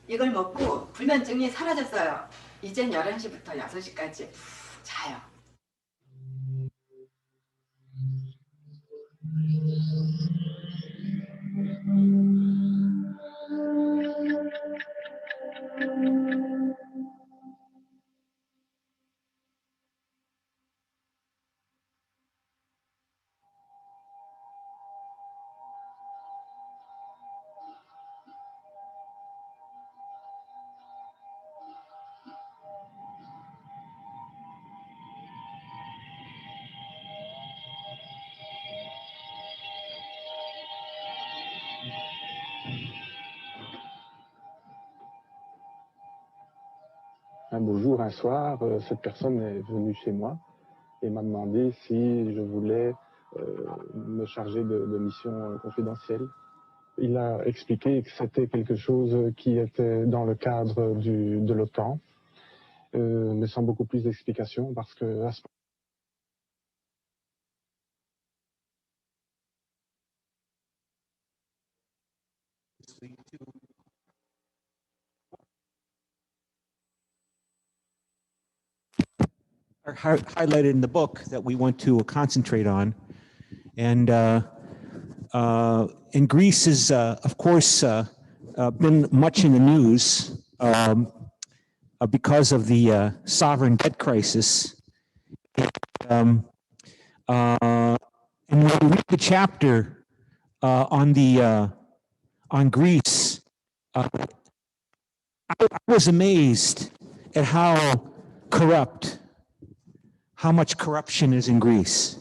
이걸 먹고 불면증이 사라졌어요. 이젠 11시부터 6시까지 자요. Un beau jour, un soir, cette personne est venue chez moi et m'a demandé si je voulais me charger de missions confidentielles. Il a expliqué que c'était quelque chose qui était dans le cadre de l'OTAN, mais sans beaucoup plus d'explications, parce que à ce are highlighted in the book that we want to concentrate on. And Greece is, of course, been much in the news because of the sovereign debt crisis. And when we read the chapter on Greece, I was amazed at how much corruption is in Greece.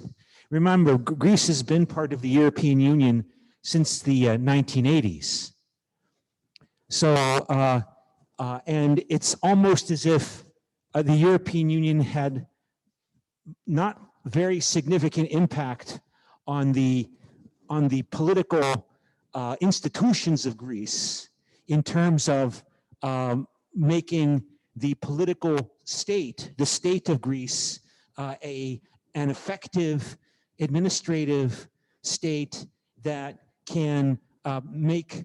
Remember, Greece has been part of the European Union since the 1980s. So, and it's almost as if the European Union had not very significant impact on the political institutions of Greece in terms of making the political state, the state of Greece, an effective administrative state that can make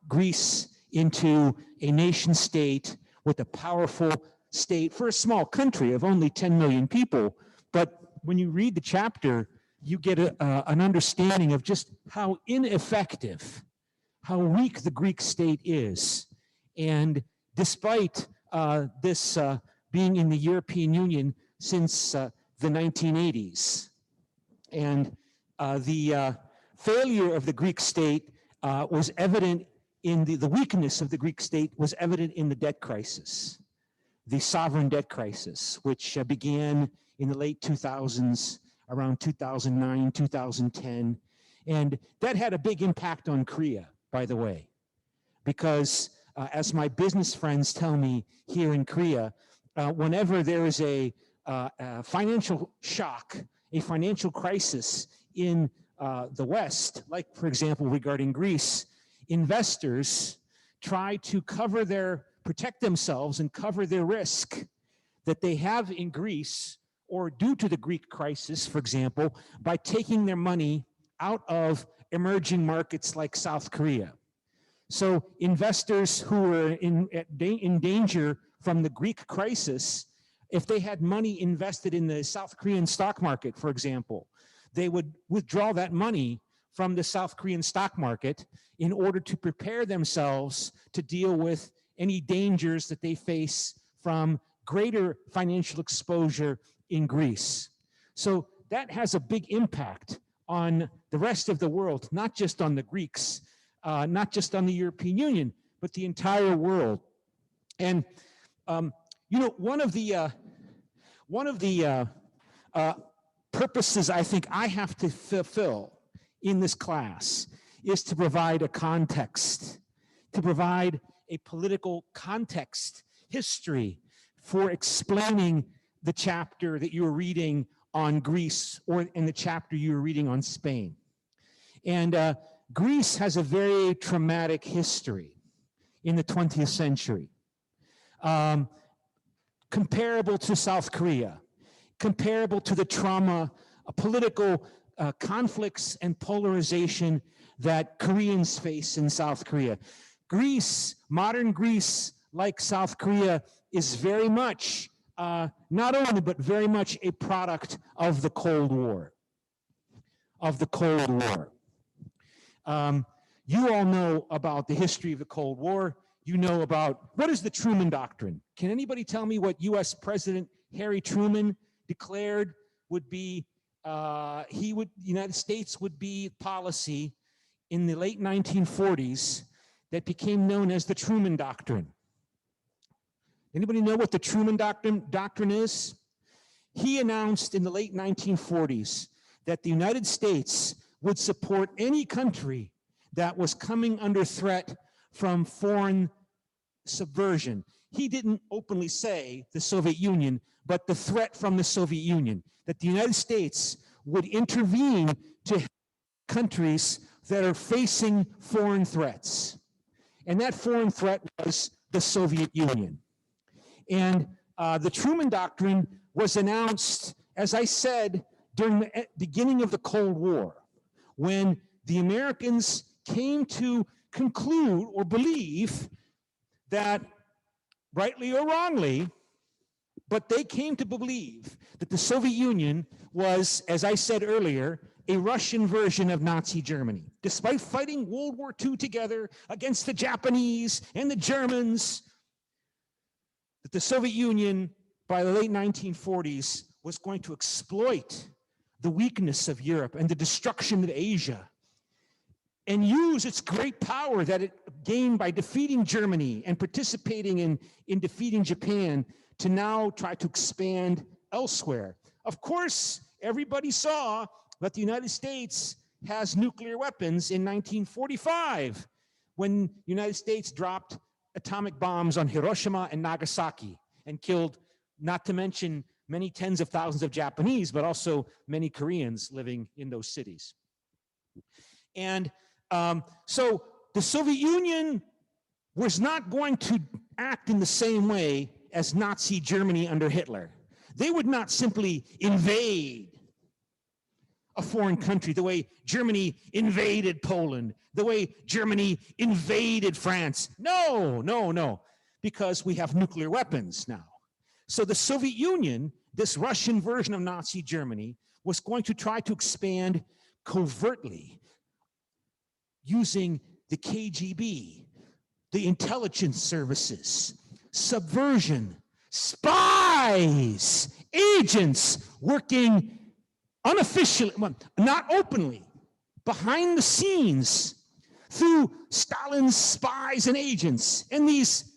Greece into a nation state with a powerful state for a small country of only 10 million people. But when you read the chapter, you get an understanding of just how ineffective, how weak the Greek state is. And despite this being in the European Union since the 1980s. And the failure of the Greek state was evident in the weakness of the Greek state was evident in the debt crisis, the sovereign debt crisis, which began in the late 2000s, around 2009, 2010. And that had a big impact on Korea, by the way, because as my business friends tell me here in Korea, whenever there is a financial shock, a financial crisis in the West, like for example regarding Greece, investors try to protect themselves and cover their risk that they have in Greece or due to the Greek crisis, for example, by taking their money out of emerging markets like South Korea. So investors who were in danger from the Greek crisis, if they had money invested in the South Korean stock market, for example, they would withdraw that money from the South Korean stock market in order to prepare themselves to deal with any dangers that they face from greater financial exposure in Greece. So that has a big impact on the rest of the world, not just on the Greeks, not just on the European Union, but the entire world. And you know, one of the purposes I think I have to fulfill in this class is to provide a context, to provide a political context, history for explaining the chapter that you're reading on Greece or in the chapter you're reading on Spain. And Greece has a very traumatic history in the 20th century, comparable to South Korea, comparable to the trauma, political conflicts and polarization that Koreans face in South Korea. Greece, modern Greece, like South Korea, is very much, not only, but very much a product of the Cold War. You all know about the history of the Cold War. You know about, what is the Truman Doctrine? Can anybody tell me what US President Harry Truman declared would be, the United States would be policy in the late 1940s that became known as the Truman Doctrine? Anybody know what the Truman Doctrine is? He announced in the late 1940s that the United States would support any country that was coming under threat from foreign subversion. He didn't openly say the Soviet Union, but the threat from the Soviet Union, that the United States would intervene to countries that are facing foreign threats. And that foreign threat was the Soviet Union. And the Truman Doctrine was announced, as I said, during the beginning of the Cold War, when the Americans came to conclude or believe that, rightly or wrongly, but they came to believe that the Soviet Union was, as I said earlier, a Russian version of Nazi Germany. Despite fighting World War II together against the Japanese and the Germans, that the Soviet Union, by the late 1940s, was going to exploit the weakness of Europe and the destruction of Asia, and use its great power that it gained by defeating Germany and participating in defeating Japan to now try to expand elsewhere. Of course, everybody saw that the United States has nuclear weapons in 1945, when the United States dropped atomic bombs on Hiroshima and Nagasaki and killed, not to mention many tens of thousands of Japanese, but also many Koreans living in those cities. And so the Soviet Union was not going to act in the same way as Nazi Germany under Hitler. They would not simply invade a foreign country the way Germany invaded Poland, the way Germany invaded France. No, no, no, because we have nuclear weapons now. So the Soviet Union, this Russian version of Nazi Germany, was going to try to expand covertly using the KGB, the intelligence services, subversion, spies, agents working unofficially, not openly, behind the scenes through Stalin's spies and agents. And these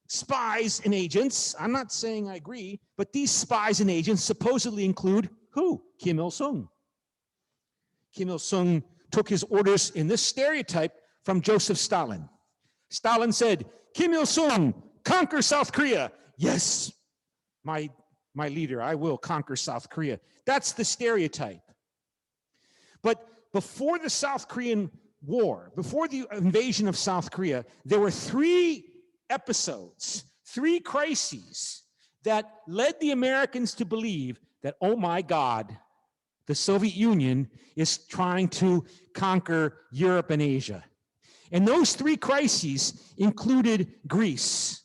spies and agents, I'm not saying I agree, but these spies and agents supposedly include who? Kim Il-sung. Kim Il-sung took his orders in this stereotype from Joseph Stalin. Stalin said, Kim Il-sung, conquer South Korea. Yes, my leader, I will conquer South Korea. That's the stereotype. But before the South Korean War, before the invasion of South Korea, there were three episodes, three crises that led the Americans to believe that, oh my God, the Soviet Union is trying to conquer Europe and Asia. And those three crises included Greece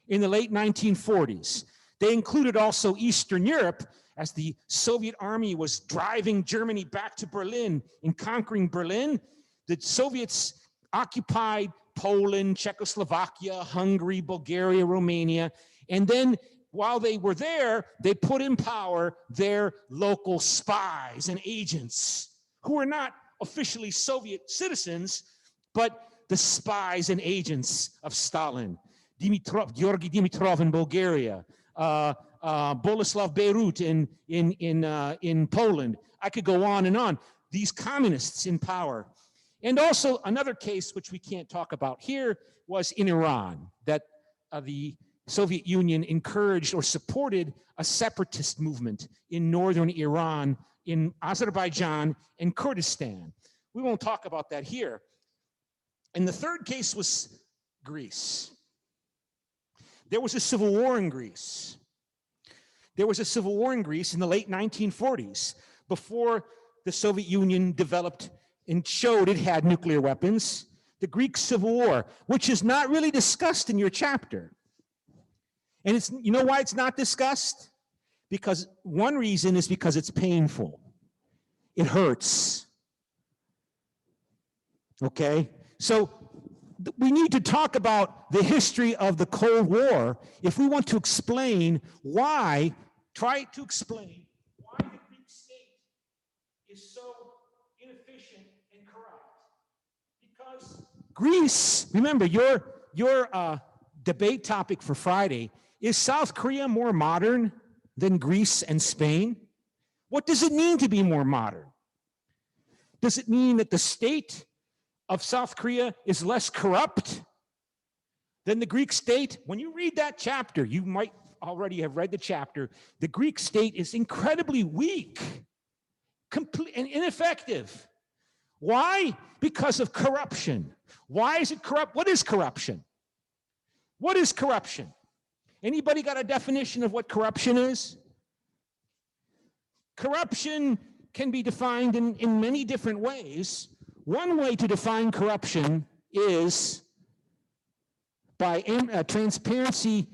in the late 1940s. They included also Eastern Europe, as the Soviet army was driving Germany back to Berlin and conquering Berlin. The Soviets occupied Poland, Czechoslovakia, Hungary, Bulgaria, Romania, and then while they were there, they put in power their local spies and agents who were not officially Soviet citizens, but the spies and agents of Stalin. Georgy Dimitrov in Bulgaria, Boleslav Beirut in Poland. I could go on and on. These communists in power. And also another case which we can't talk about here was in Iran, that the Soviet Union encouraged or supported a separatist movement in northern Iran, in Azerbaijan and Kurdistan. We won't talk about that here. And the third case was Greece. There was a civil war in Greece. There was a civil war in Greece in the late 1940s, before the Soviet Union developed and showed it had nuclear weapons. the Greek Civil War, which is not really discussed in your chapter. And it's, you know why it's not discussed? Because one reason is because it's painful. It hurts. Okay? So we need to talk about the history of the Cold War if we want to explain why, try to explain why the Greek state is so inefficient and corrupt. Because Greece, remember, your debate topic for Friday, is South Korea more modern than Greece and Spain? What does it mean to be more modern? Does it mean that the state of South Korea is less corrupt than the Greek state? When you read that chapter, you might already have read the chapter, the Greek state is incredibly weak, complete and ineffective. Why? Because of corruption. Why is it corrupt? What is corruption? What is corruption? Anybody got a definition of what corruption is? Corruption can be defined in many different ways. One way to define corruption is by Transparency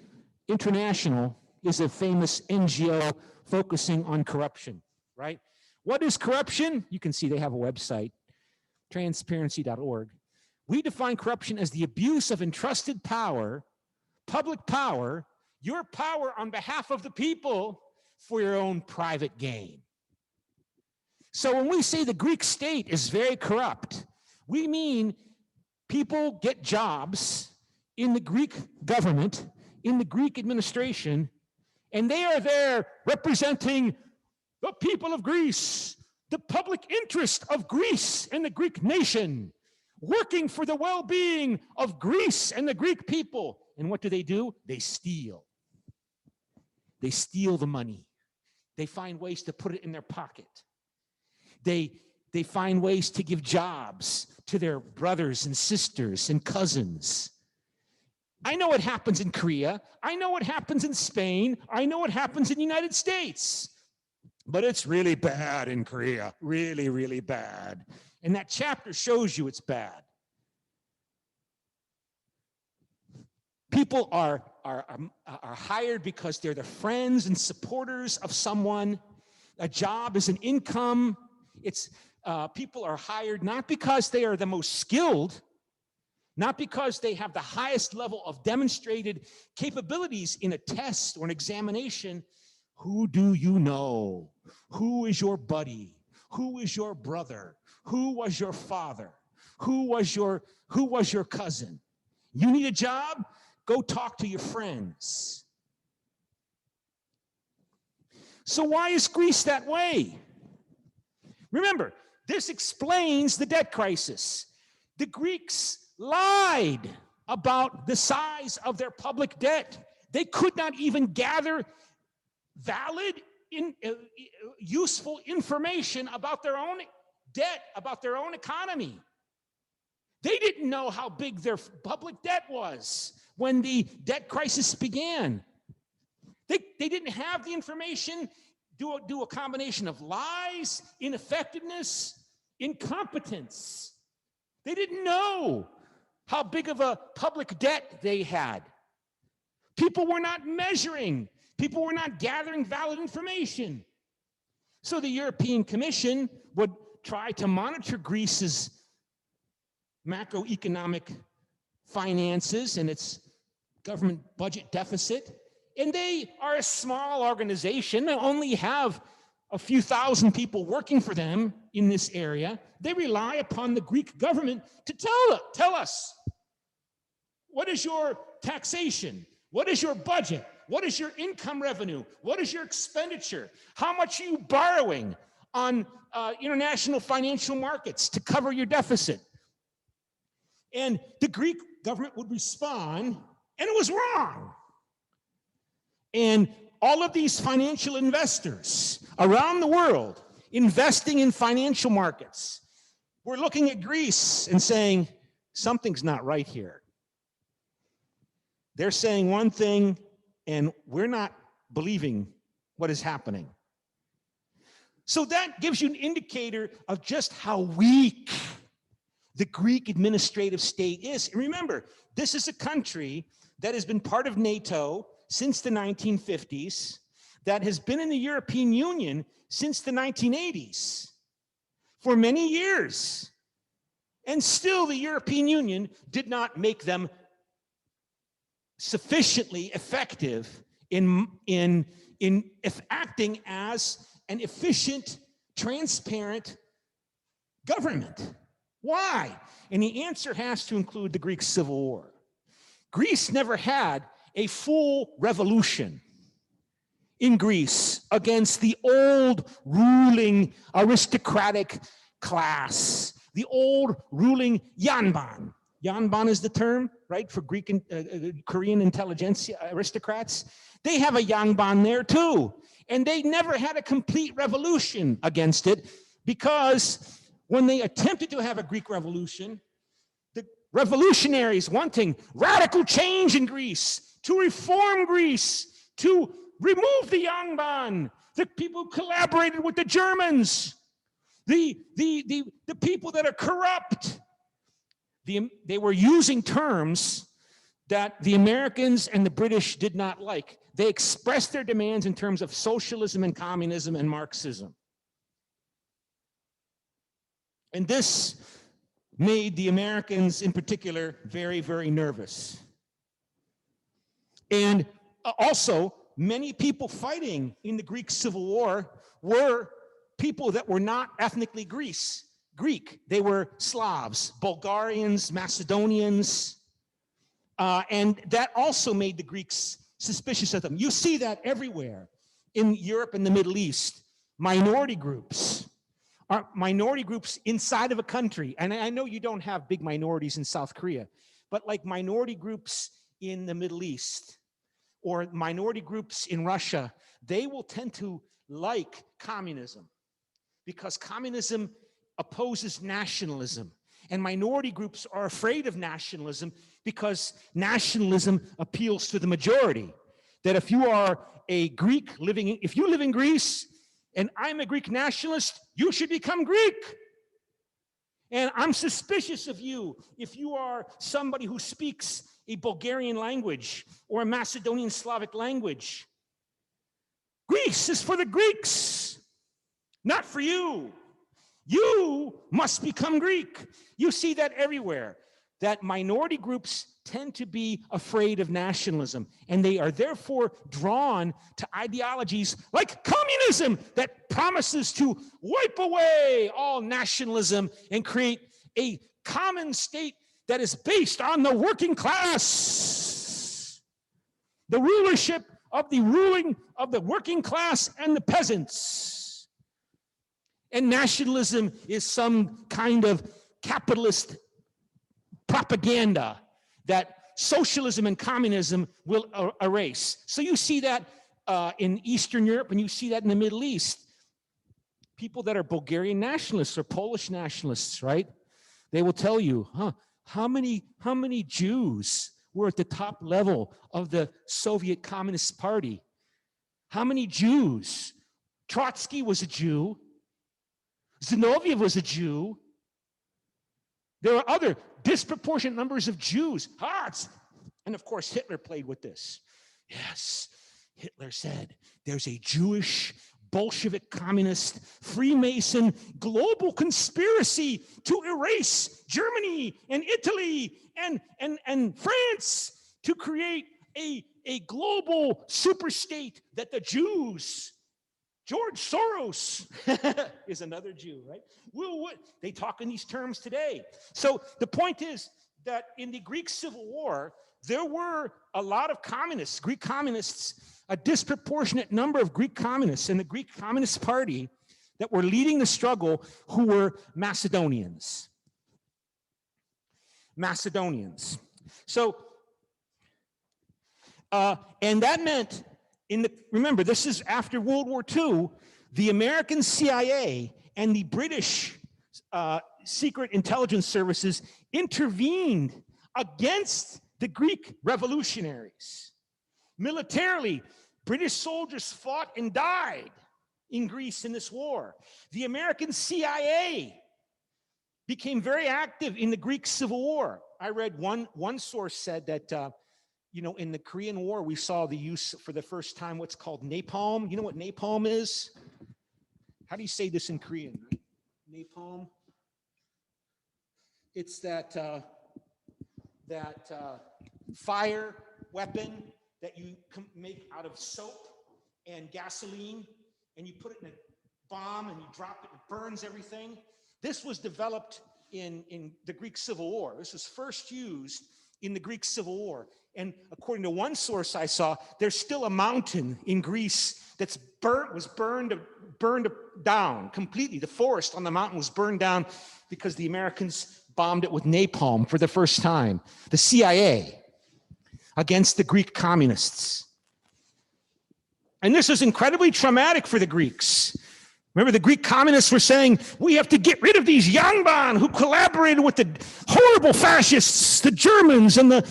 International is a famous NGO focusing on corruption, right? What is corruption? You can see they have a website, transparency.org. We define corruption as the abuse of entrusted power, public power, your power on behalf of the people for your own private gain. So when we say the Greek state is very corrupt, we mean people get jobs in the Greek government, in the Greek administration, and they are there representing the people of Greece, the public interest of Greece and the Greek nation, working for the well-being of Greece and the Greek people. And what do? They steal. They steal the money. They find ways to put it in their pocket. They find ways to give jobs to their brothers and sisters and cousins. I know what happens in Korea. I know what happens in Spain. I know what happens in the United States. But it's really bad in Korea. Really, really bad. And that chapter shows you it's bad. People are hired because they're the friends and supporters of someone. A job is an income. It's people are hired not because they are the most skilled, not because they have the highest level of demonstrated capabilities in a test or an examination. Who do you know? Who is your buddy? Who is your brother? Who was your father? Who was your cousin? You need a job? Go talk to your friends. So why is Greece that way? Remember, this explains the debt crisis. The Greeks lied about the size of their public debt. They could not even gather valid, useful information about their own debt, about their own economy. They didn't know how big their public debt was when the debt crisis began. They didn't have the information, do a combination of lies, ineffectiveness, incompetence. They didn't know how big of a public debt they had. People were not measuring. People were not gathering valid information. So the European Commission would try to monitor Greece's macroeconomic finances and its government budget deficit. And they are a small organization. They only have a few thousand people working for them in this area. They rely upon the Greek government to tell us, what is your taxation? What is your budget? What is your income revenue? What is your expenditure? How much are you borrowing on international financial markets to cover your deficit? And the Greek government would respond, and it was wrong. And all of these financial investors around the world investing in financial markets were looking at Greece and saying, something's not right here. They're saying one thing, and we're not believing what is happening. So that gives you an indicator of just how weak the Greek administrative state is. And remember, this is a country that has been part of NATO since the 1950s, that has been in the European Union since the 1980s for many years. And still the European Union did not make them sufficiently effective in acting as an efficient, transparent government. Why? And the answer has to include the Greek Civil War. Greece never had a full revolution in Greece against the old ruling aristocratic class, the old ruling Yanban. Yanban is the term, right, for Greek and Korean intelligentsia aristocrats. They have a Yanban there too. And they never had a complete revolution against it, because when they attempted to have a Greek revolution, the revolutionaries wanting radical change in Greece, to reform Greece, to remove the Yanban, the people who collaborated with the Germans, the people that are corrupt. They were using terms that the Americans and the British did not like. They expressed their demands in terms of socialism and communism and Marxism. And this made the Americans in particular very, very nervous. And also, many people fighting in the Greek Civil War were people that were not ethnically Greek. They were Slavs, Bulgarians, Macedonians, and that also made the Greeks suspicious of them. You see that everywhere in Europe and the Middle East. Minority groups are minority groups inside of a country. And I know you don't have big minorities in South Korea, but like minority groups in the Middle East or minority groups in Russia, they will tend to like communism because communism opposes nationalism. And minority groups are afraid of nationalism because nationalism appeals to the majority. That if you are a Greek if you live in Greece and I'm a Greek nationalist, you should become Greek. And I'm suspicious of you if you are somebody who speaks a Bulgarian language or a Macedonian Slavic language. Greece is for the Greeks, not for you. You must become Greek. You see that everywhere, that minority groups tend to be afraid of nationalism, and they are therefore drawn to ideologies like communism that promises to wipe away all nationalism and create a common state that is based on the working class, the rulership of the working class and the peasants. And nationalism is some kind of capitalist propaganda that socialism and communism will erase. So you see that in Eastern Europe, and you see that in the Middle East. People that are Bulgarian nationalists or Polish nationalists, right? They will tell you, how many Jews were at the top level of the Soviet Communist Party? How many Jews? Trotsky was a Jew. Zinoviev was a Jew. There are other disproportionate numbers of Jews. And of course, Hitler played with this. Yes, Hitler said there's a Jewish, Bolshevik, communist, Freemason, global conspiracy to erase Germany and Italy and France to create a global superstate that the Jews, George Soros is another Jew, right? They talk in these terms today. So the point is that in the Greek Civil War, there were a lot of communists, Greek communists, a disproportionate number of Greek communists in the Greek Communist Party that were leading the struggle who were Macedonians. So, and that meant, remember, this is after World War II, the American CIA and the British secret intelligence services intervened against the Greek revolutionaries. Militarily, British soldiers fought and died in Greece in this war. The American CIA became very active in the Greek Civil War. I read one source said that, in the Korean War, we saw the use for the first time what's called napalm. You know what napalm is? How do you say this in Korean? Right? Napalm. It's that fire weapon that you make out of soap and gasoline, and you put it in a bomb and you drop it, it burns everything. This was developed in the Greek Civil War. This was first used in the Greek Civil War. And according to one source I saw, there's still a mountain in Greece that's was burned down completely. The forest on the mountain was burned down because the Americans bombed it with napalm for the first time. The CIA against the Greek communists. And this was incredibly traumatic for the Greeks. Remember, the Greek communists were saying, we have to get rid of these Yangban who collaborated with the horrible fascists, the Germans and the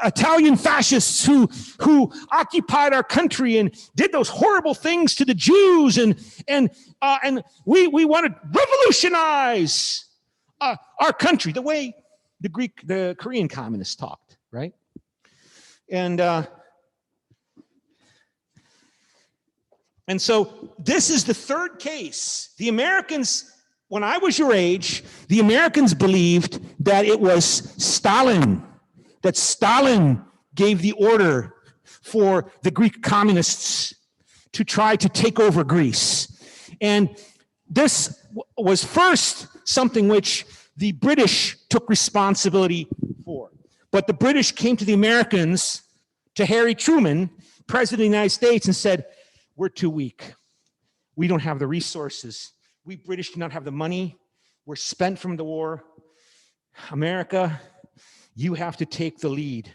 Italian fascists who occupied our country and did those horrible things to the Jews. And we want to revolutionize our country, the way the Korean communists talked, right? And so this is the third case. The Americans, when I was your age, the Americans believed that it was Stalin, that Stalin gave the order for the Greek communists to try to take over Greece. And this was first something which the British took responsibility for. But the British came to the Americans, to Harry Truman, President of the United States, and said, we're too weak. We don't have the resources. We British do not have the money. We're spent from the war. America, you have to take the lead.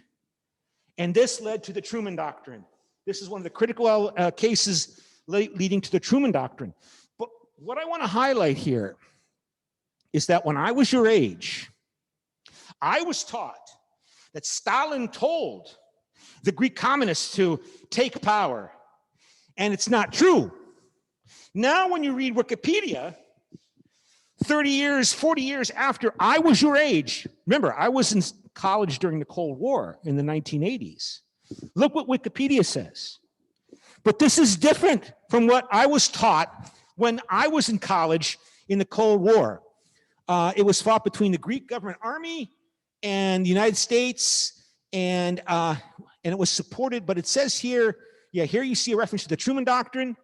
And this led to the Truman Doctrine. This is one of the critical cases leading to the Truman Doctrine. But what I want to highlight here is that when I was your age, I was taught that Stalin told the Greek communists to take power. And it's not true. Now, when you read Wikipedia, 30 years, 40 years after I was your age, remember, I was in college during the Cold War in the 1980s. Look what Wikipedia says. But this is different from what I was taught when I was in college in the Cold War. It was fought between the Greek government army and the United States, and it was supported, but it says here, here you see a reference to the Truman Doctrine,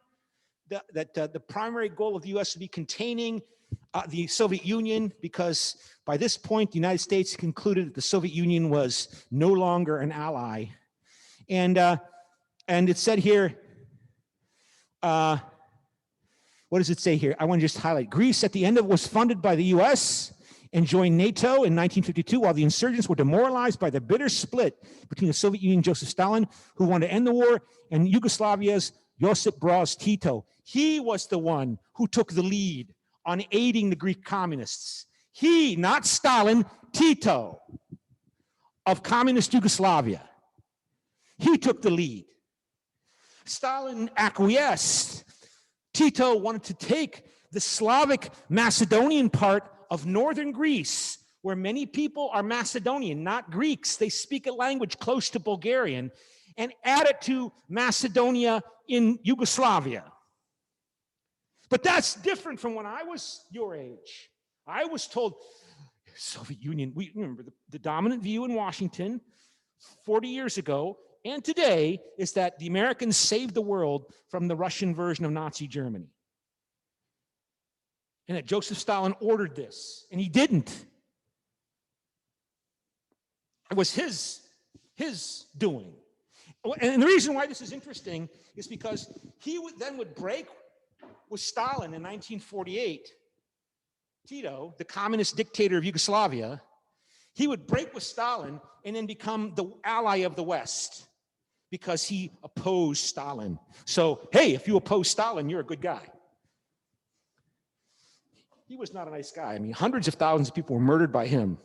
that the primary goal of the U.S. would be containing the Soviet Union, because by this point, the United States concluded that the Soviet Union was no longer an ally. And it said here, what does it say here? I want to just highlight. Greece at the end of it was funded by the U.S. and joined NATO in 1952, while the insurgents were demoralized by the bitter split between the Soviet Union and Joseph Stalin, who wanted to end the war, and Yugoslavia's Josip Broz Tito. He was the one who took the lead on aiding the Greek communists. He, not Stalin, Tito of communist Yugoslavia. He took the lead. Stalin acquiesced. Tito wanted to take the Slavic Macedonian part of northern Greece, where many people are Macedonian, not Greeks. They speak a language close to Bulgarian, and add it to Macedonia in Yugoslavia. But that's different from when I was your age. I was told, Soviet Union, we remember the dominant view in Washington 40 years ago and today is that the Americans saved the world from the Russian version of Nazi Germany. And that Joseph Stalin ordered this, and he didn't. It was his doing. And the reason why this is interesting is because he would break with Stalin in 1948. Tito, the communist dictator of Yugoslavia, he would break with Stalin and then become the ally of the West because he opposed Stalin. So, hey, if you oppose Stalin, you're a good guy. He was not a nice guy. I mean, hundreds of thousands of people were murdered by him.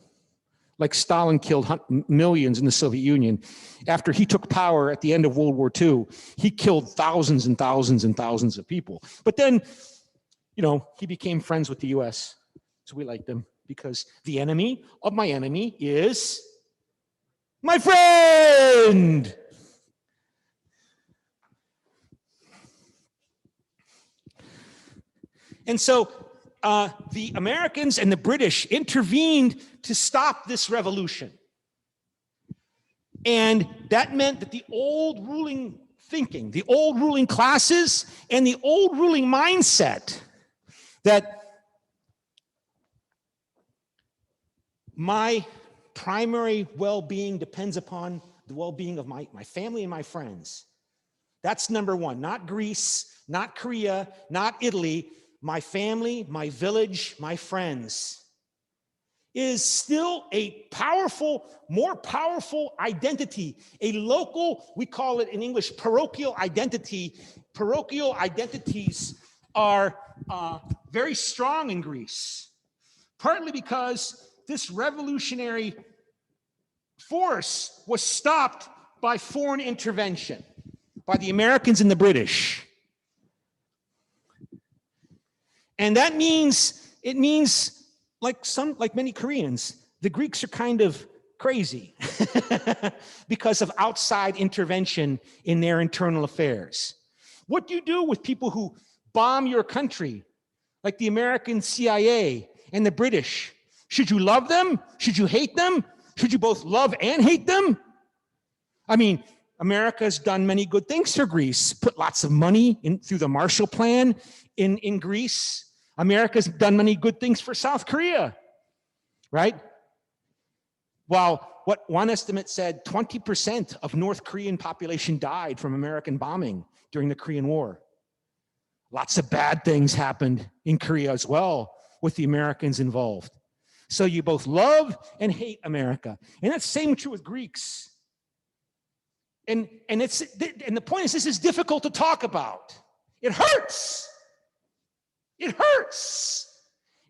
Like Stalin killed millions in the Soviet Union. After he took power at the end of World War II, he killed thousands and thousands and thousands of people. But then, he became friends with the US. So we liked him because the enemy of my enemy is my friend. And so the Americans and the British intervened to stop this revolution. And that meant that the old ruling thinking, the old ruling classes, and the old ruling mindset that my primary well-being depends upon the well-being of my family and my friends. That's number one. Not Greece, not Korea, not Italy. My family, my village, my friends is still a powerful, more powerful identity, a local, we call it in English, parochial identity. Parochial identities are very strong in Greece, partly because this revolutionary force was stopped by foreign intervention, by the Americans and the British. And that means, it means, like many Koreans, the Greeks are kind of crazy because of outside intervention in their internal affairs. What do you do with people who bomb your country, like the American CIA and the British? Should you love them? Should you hate them? Should you both love and hate them? I mean, America's done many good things for Greece, put lots of money in through the Marshall Plan in Greece. America's done many good things for South Korea, right? While what one estimate said 20% of North Korean population died from American bombing during the Korean War. Lots of bad things happened in Korea as well with the Americans involved. So you both love and hate America. And that's the same true with Greeks. And the point is, this is difficult to talk about. It hurts. It hurts.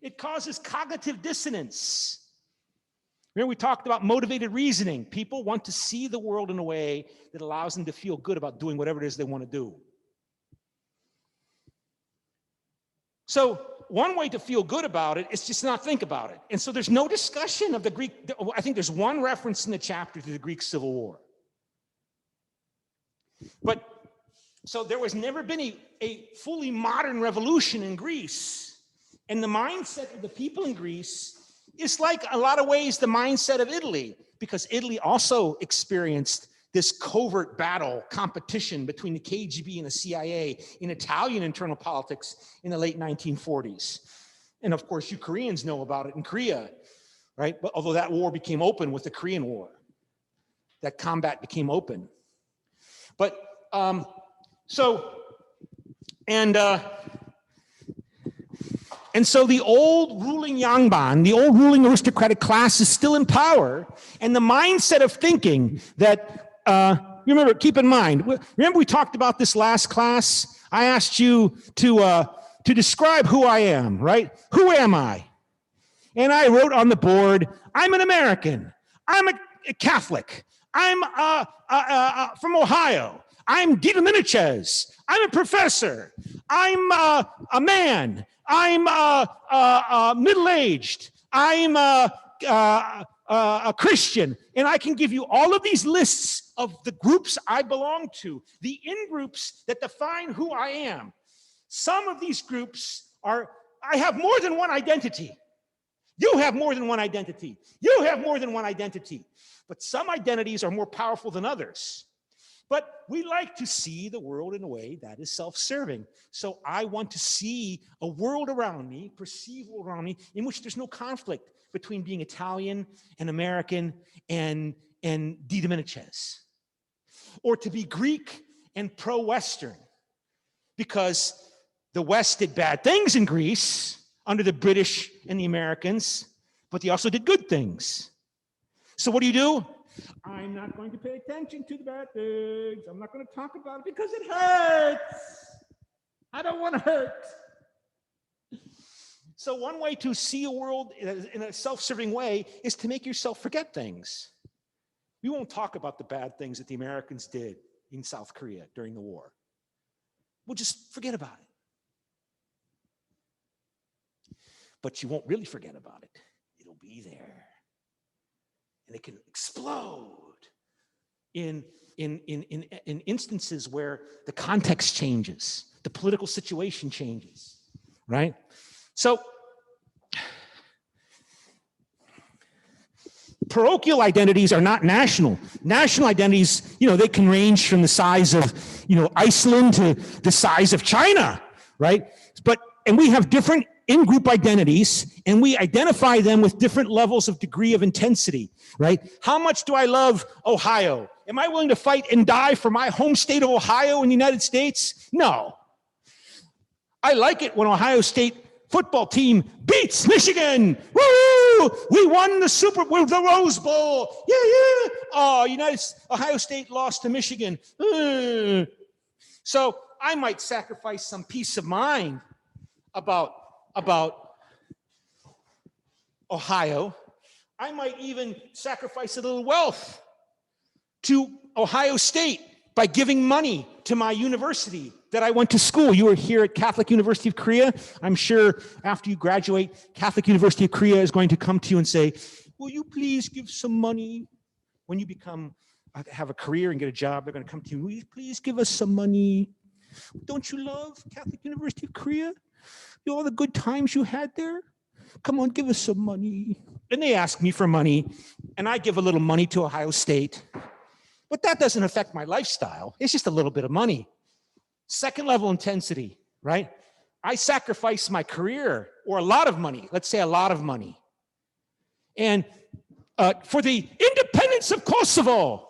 It causes cognitive dissonance. Remember, we talked about motivated reasoning. People want to see the world in a way that allows them to feel good about doing whatever it is they want to do. So one way to feel good about it is just not think about it. And so there's no discussion of the Greek. I think there's one reference in the chapter to the Greek Civil War. But so there was never been a fully modern revolution in Greece. And the mindset of the people in Greece is like a lot of ways the mindset of Italy, because Italy also experienced this covert battle competition between the KGB and the CIA in Italian internal politics in the late 1940s. And of course, you Koreans know about it in Korea, right? But although that war became open with the Korean War, that combat became open. But and so the old ruling Yangban, the old ruling aristocratic class is still in power, and the mindset of thinking that, remember, keep in mind, remember we talked about this last class? I asked you to describe who I am, right? Who am I? And I wrote on the board, I'm an American. I'm a Catholic. I'm from Ohio. I'm Dita Minichez. I'm a professor. I'm a man. I'm middle-aged. I'm a Christian. And I can give you all of these lists of the groups I belong to, the in-groups that define who I am. Some of these groups are, I have more than one identity. You have more than one identity. You have more than one identity. But some identities are more powerful than others. But we like to see the world in a way that is self-serving. So I want to see a world around me, perceive a world around me, in which there's no conflict between being Italian and American and De Dominicis. Or to be Greek and pro-Western. Because the West did bad things in Greece under the British and the Americans, but they also did good things. So what do? I'm not going to pay attention to the bad things. I'm not going to talk about it because it hurts. I don't want to hurt. So one way to see a world in a self-serving way is to make yourself forget things. We won't talk about the bad things that the Americans did in South Korea during the war. We'll just forget about it. But you won't really forget about it still be there. And it can explode in instances where the context changes, the political situation changes, right? So parochial identities are not national. National identities, they can range from the size of, Iceland to the size of China, right? And we have different in-group identities, and we identify them with different levels of degree of intensity, right? How much do I love Ohio? Am I willing to fight and die for my home state of Ohio in the United States? No. I like it when Ohio State football team beats Michigan. Woo! We won the Rose Bowl. Yeah, yeah. Oh, Ohio State lost to Michigan. So I might sacrifice some peace of mind about Ohio. I might even sacrifice a little wealth to Ohio State by giving money to my university that I went to school. You were here at Catholic University of Korea. I'm sure after you graduate, Catholic University of Korea is going to come to you and say, will you please give some money? When you have a career and get a job, they're going to come to you, will you please give us some money? Don't you love Catholic University of Korea? All the good times you had there? Come on, give us some money. And they ask me for money, and I give a little money to Ohio State. But that doesn't affect my lifestyle. It's just a little bit of money. Second level intensity, right? I sacrifice my career or a lot of money. Let's say a lot of money. And for the independence of Kosovo,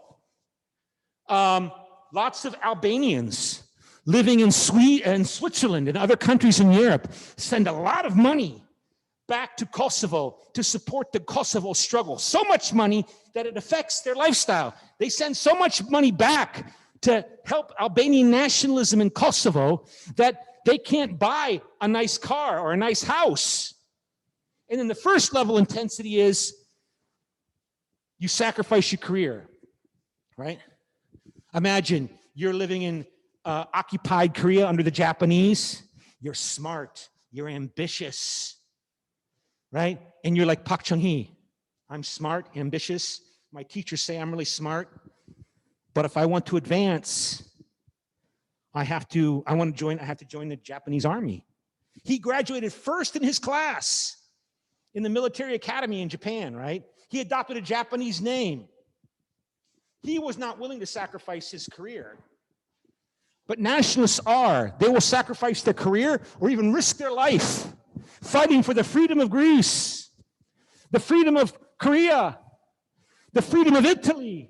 lots of Albanians living in Sweden and Switzerland and other countries in Europe send a lot of money back to Kosovo to support the Kosovo struggle. So much money that it affects their lifestyle. They send so much money back to help Albanian nationalism in Kosovo that they can't buy a nice car or a nice house. And then the first level intensity is you sacrifice your career, right? Imagine you're living in occupied Korea under the Japanese. You're smart, you're ambitious, right? And you're like Park Chung-hee. I'm smart, ambitious. My teachers say I'm really smart. But if I want to advance, I have to join the Japanese army. He graduated first in his class in the military academy in Japan, right? He adopted a Japanese name. He was not willing to sacrifice his career. But nationalists are. They will sacrifice their career or even risk their life fighting for the freedom of Greece, the freedom of Korea, the freedom of Italy,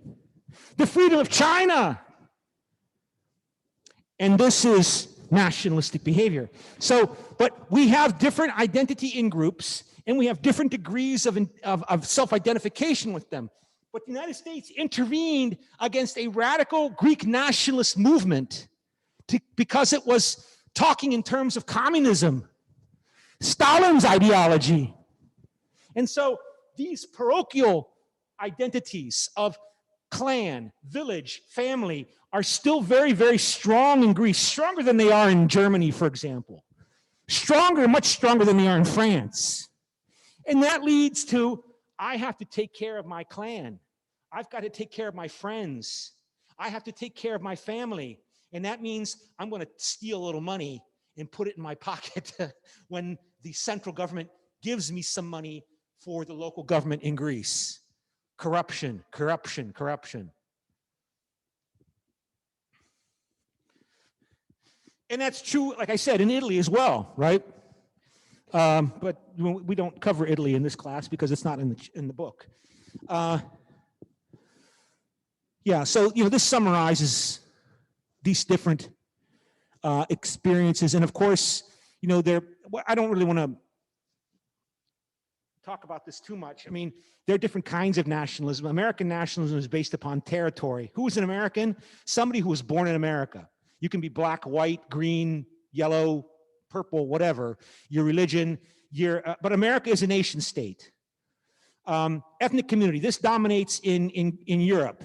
the freedom of China. And this is nationalistic behavior. So, but we have different identity in groups, and we have different degrees of self-identification with them. But the United States intervened against a radical Greek nationalist movement because it was talking in terms of communism, Stalin's ideology. And so these parochial identities of clan, village, family are still very, very strong in Greece, stronger than they are in Germany, for example. Much stronger than they are in France. And that leads to, I have to take care of my clan. I've got to take care of my friends. I have to take care of my family. And that means I'm going to steal a little money and put it in my pocket when the central government gives me some money for the local government in Greece. Corruption, corruption, corruption. And that's true, like I said, in Italy as well, right? But we don't cover Italy in this class because it's not in the book. Yeah, so this summarizes these different experiences, and of course, I don't really want to talk about this too much. I mean, there are different kinds of nationalism. American nationalism is based upon territory. Who is an American? Somebody who was born in America. You can be black, white, green, yellow, purple, whatever, your religion, but America is a nation state. Ethnic community, this dominates in Europe,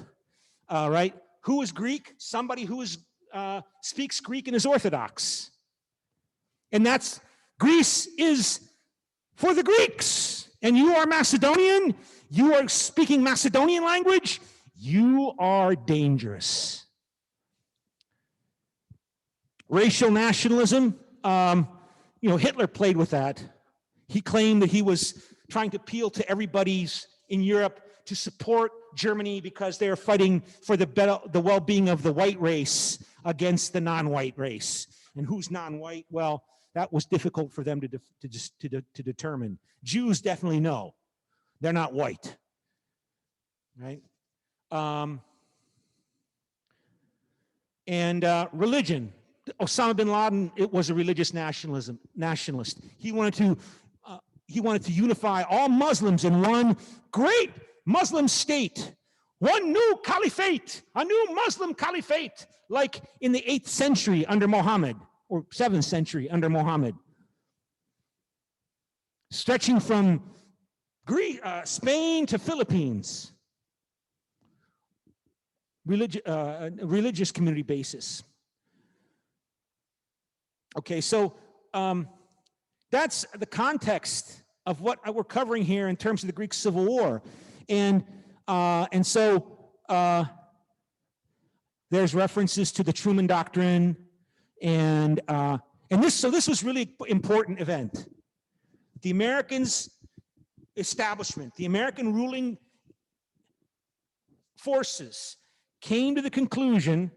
right? Who is Greek? Somebody who speaks Greek and is Orthodox. And Greece is for the Greeks, and you are Macedonian, you are speaking Macedonian language, you are dangerous. Racial nationalism, Hitler played with that. He claimed that he was trying to appeal to everybody's in Europe to support Germany because they are fighting for the well-being of the white race against the non-white race. And who's non-white? Well, that was difficult for them to determine. Jews definitely know. They're not white, right? Religion. Osama bin Laden, it was a religious nationalist. He wanted to unify all Muslims in one great Muslim state, one new caliphate, a new Muslim caliphate, like in the 8th century under Muhammad, or 7th century under Muhammad, stretching from Spain to Philippines, religious community basis. Okay, so that's the context of what we're covering here in terms of the Greek Civil War, and so there's references to the Truman Doctrine, and this was really important event. The Americans' establishment, the American ruling forces, came to the conclusion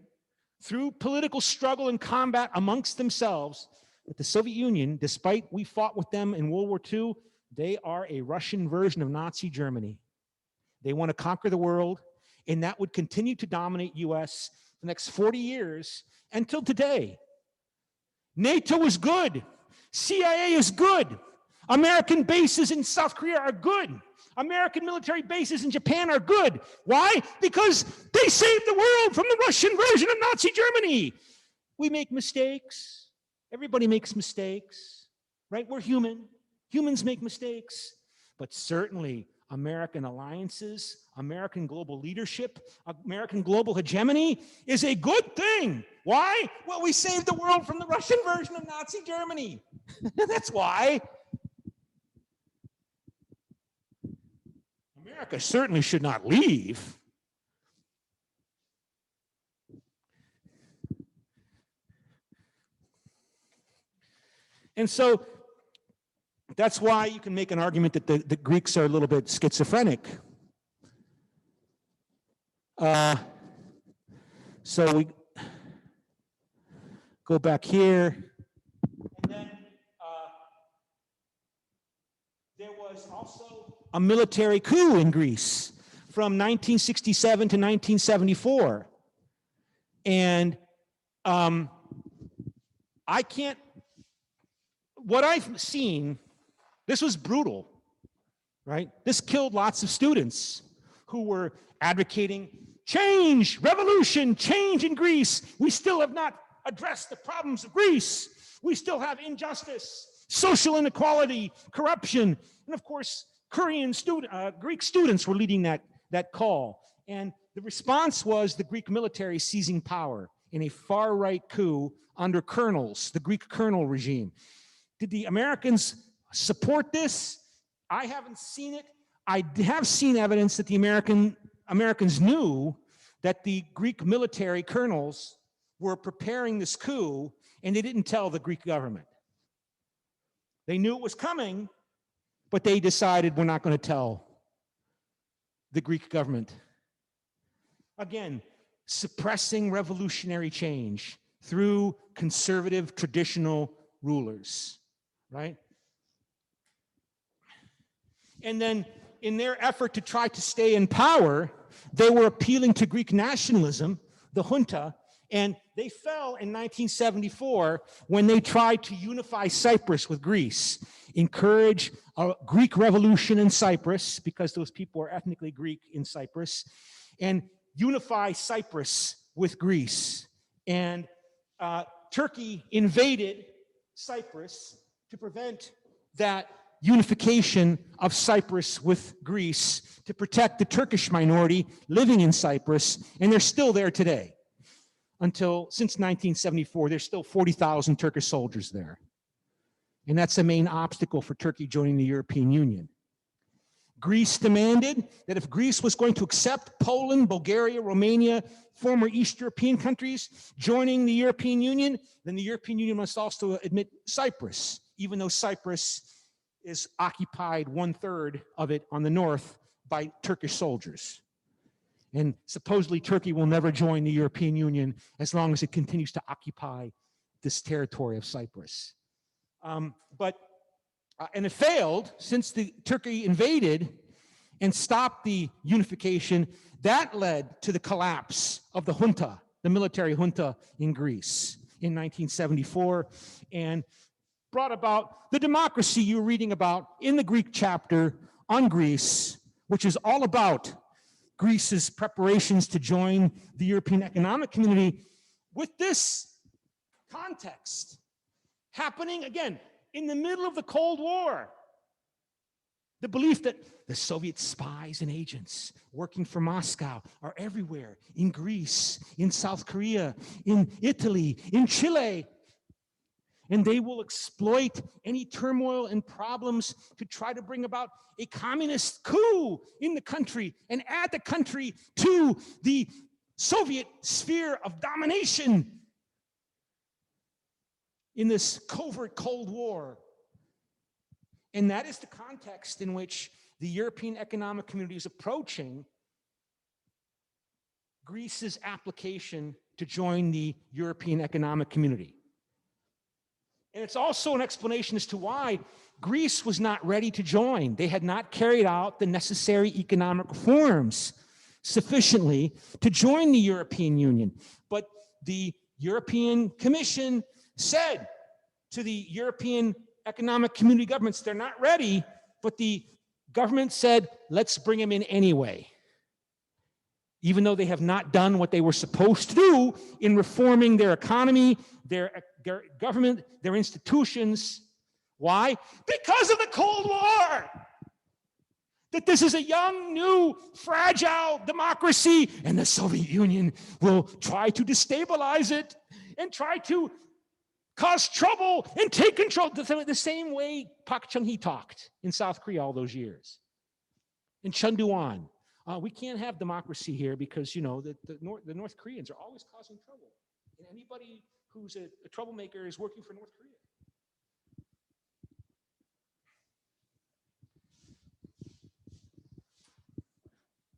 through political struggle and combat amongst themselves that the Soviet Union, despite we fought with them in World War II, they are a Russian version of Nazi Germany. They want to conquer the world, and that would continue to dominate US the next 40 years until today. NATO is good. CIA is good. American bases in South Korea are good. American military bases in Japan are good. Why? Because they saved the world from the Russian version of Nazi Germany. We make mistakes. Everybody makes mistakes, right? We're human. Humans make mistakes. But certainly American alliances, American global leadership, American global hegemony is a good thing. Why? Well, we saved the world from the Russian version of Nazi Germany. That's why. America certainly should not leave. And so that's why you can make an argument that the Greeks are a little bit schizophrenic. So we go back here. And then there was also a military coup in Greece from 1967 to 1974. And what I've seen, this was brutal, right? This killed lots of students who were advocating change, revolution, change in Greece. We still have not addressed the problems of Greece. We still have injustice, social inequality, corruption, and of course, Greek students were leading that call. And the response was the Greek military seizing power in a far-right coup under colonels, the Greek colonel regime. Did the Americans support this? I haven't seen it. I have seen evidence that the Americans knew that the Greek military colonels were preparing this coup, and they didn't tell the Greek government. They knew it was coming, but they decided we're not going to tell the Greek government. Again, suppressing revolutionary change through conservative traditional rulers, right? And then in their effort to try to stay in power, they were appealing to Greek nationalism, the junta, and they fell in 1974 when they tried to unify Cyprus with Greece, encourage a Greek revolution in Cyprus, because those people were ethnically Greek in Cyprus, and unify Cyprus with Greece. And Turkey invaded Cyprus to prevent that unification of Cyprus with Greece, to protect the Turkish minority living in Cyprus, and they're still there today. Since 1974, there's still 40,000 Turkish soldiers there. And that's the main obstacle for Turkey joining the European Union. Greece demanded that if Greece was going to accept Poland, Bulgaria, Romania, former East European countries joining the European Union, then the European Union must also admit Cyprus, even though Cyprus is occupied 1/3 of it on the north by Turkish soldiers. And supposedly Turkey will never join the European Union as long as it continues to occupy this territory of Cyprus. And it failed since Turkey invaded and stopped the unification. That led to the collapse of the junta, the military junta in Greece in 1974, and brought about the democracy you're reading about in the Greek chapter on Greece, which is all about Greece's preparations to join the European Economic Community, with this context happening again in the middle of the Cold War. The belief that the Soviet spies and agents working for Moscow are everywhere, in Greece, in South Korea, in Italy, in Chile. And they will exploit any turmoil and problems to try to bring about a communist coup in the country and add the country to the Soviet sphere of domination in this covert Cold War. And that is the context in which the European Economic Community is approaching Greece's application to join the European Economic Community. And it's also an explanation as to why Greece was not ready to join. They had not carried out the necessary economic reforms sufficiently to join the European Union. But the European Commission said to the European Economic Community governments, they're not ready, but the government said, let's bring them in anyway. Even though they have not done what they were supposed to do in reforming their economy, their government, their institutions. Why? Because of the Cold War. That this is a young, new, fragile democracy, and the Soviet Union will try to destabilize it and try to cause trouble and take control the same way Park Chung-hee talked in South Korea all those years. In Chunduan, we can't have democracy here because, you know, the North Koreans are always causing trouble. And anybody who's a troublemaker is working for North Korea.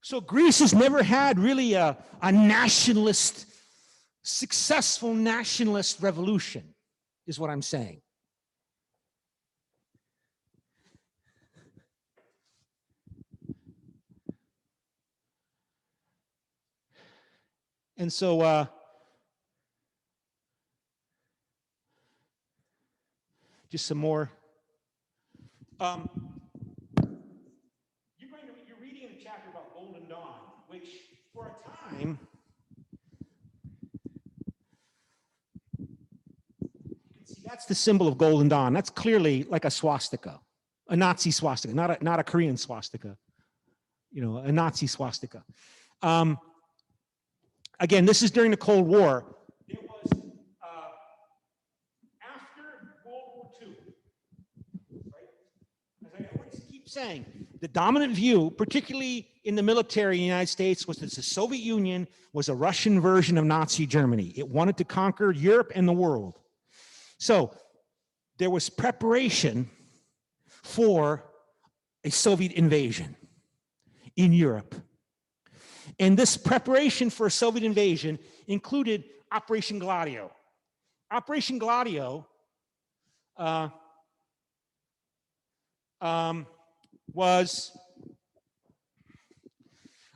So Greece has never had really a nationalist, successful nationalist revolution, is what I'm saying. And so just some more. You're reading a chapter about Golden Dawn, which for a time, you can see that's the symbol of Golden Dawn. That's clearly like a swastika, a Nazi swastika, not a Korean swastika, you know, a Nazi swastika. Again, this is during the Cold War. It was after World War II, right? As I always keep saying, the dominant view, particularly in the military in the United States, was that the Soviet Union was a Russian version of Nazi Germany. It wanted to conquer Europe and the world. So there was preparation for a Soviet invasion in Europe. And this preparation for a Soviet invasion included Operation Gladio. Operation Gladio was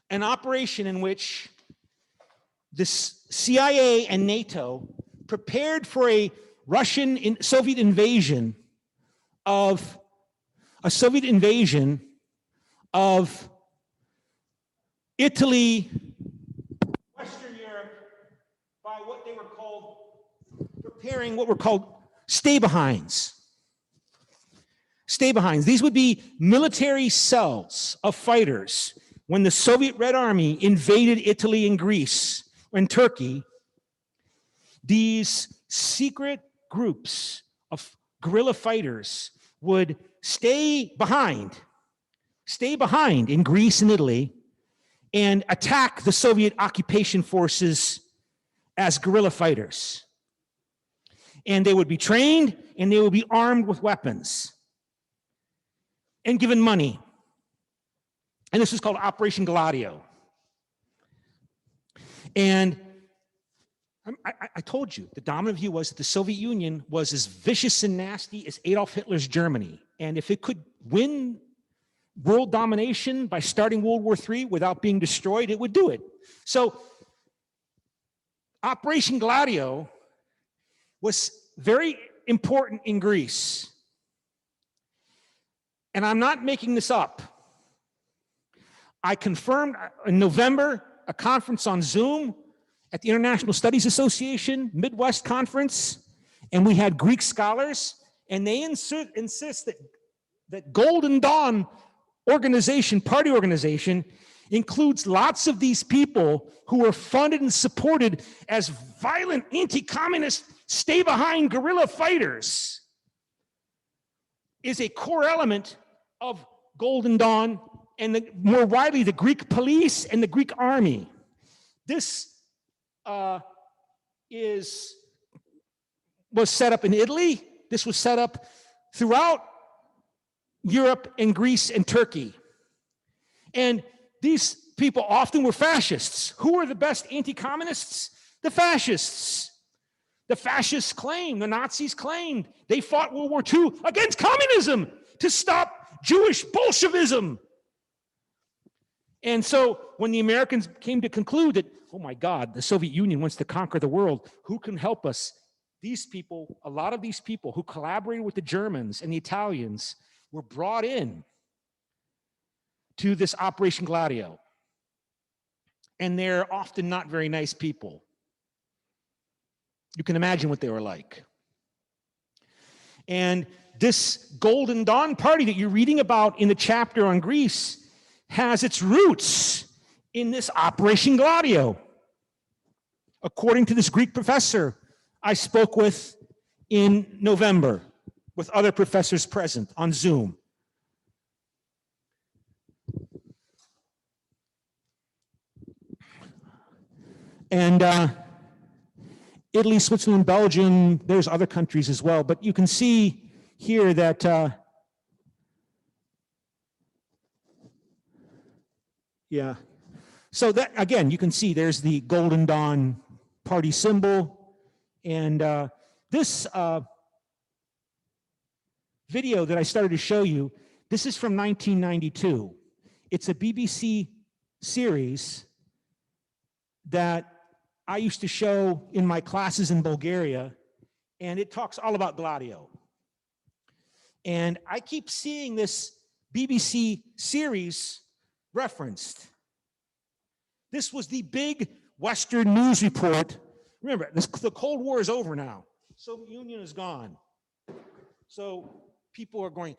an operation in which the CIA and NATO prepared for a Soviet invasion of Italy, Western Europe, by what they were called, preparing what were called stay-behinds. Stay-behinds. These would be military cells of fighters. When the Soviet Red Army invaded Italy and Greece and Turkey, these secret groups of guerrilla fighters would stay behind in Greece and Italy and attack the Soviet occupation forces as guerrilla fighters. And they would be trained and they would be armed with weapons and given money. And this was called Operation Gladio. And I told you, the dominant view was that the Soviet Union was as vicious and nasty as Adolf Hitler's Germany. And if it could win world domination by starting World War III without being destroyed, it would do it. So Operation Gladio was very important in Greece. And I'm not making this up. I confirmed in November a conference on Zoom at the International Studies Association Midwest Conference, and we had Greek scholars, and they insist that Golden Dawn organization, party organization, includes lots of these people who were funded and supported as violent anti-communist, stay-behind guerrilla fighters, is a core element of Golden Dawn and more widely the Greek police and the Greek army. This was set up in Italy. This was set up throughout Europe and Greece and Turkey. And these people often were fascists. Who were the best anti-communists? The fascists. The fascists claimed, the Nazis claimed, they fought World War II against communism to stop Jewish Bolshevism. And so when the Americans came to conclude that, oh my God, the Soviet Union wants to conquer the world, who can help us? These people, a lot of these people who collaborated with the Germans and the Italians were brought in to this Operation Gladio. And they're often not very nice people. You can imagine what they were like. And this Golden Dawn party that you're reading about in the chapter on Greece has its roots in this Operation Gladio. According to this Greek professor I spoke with in November, with other professors present on Zoom. And Italy, Switzerland, Belgium, there's other countries as well, but you can see here that yeah. So that, again, you can see there's the Golden Dawn party symbol. And this video that I started to show you, this is from 1992. It's a BBC series that I used to show in my classes in Bulgaria, and it talks all about Gladio. And I keep seeing this BBC series referenced. This was the big Western news report. Remember, the Cold War is over now. Soviet Union is gone. So people are going,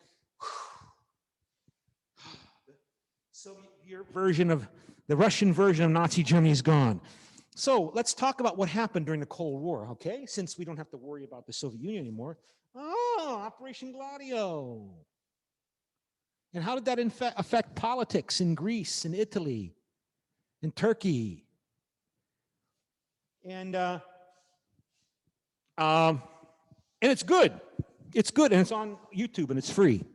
Soviet version of, the Russian version of Nazi Germany is gone. So let's talk about what happened during the Cold War, okay? Since we don't have to worry about the Soviet Union anymore. Oh, Operation Gladio. And how did that affect politics in Greece and Italy and Turkey? And it's good. It's good, and it's on YouTube, and it's free.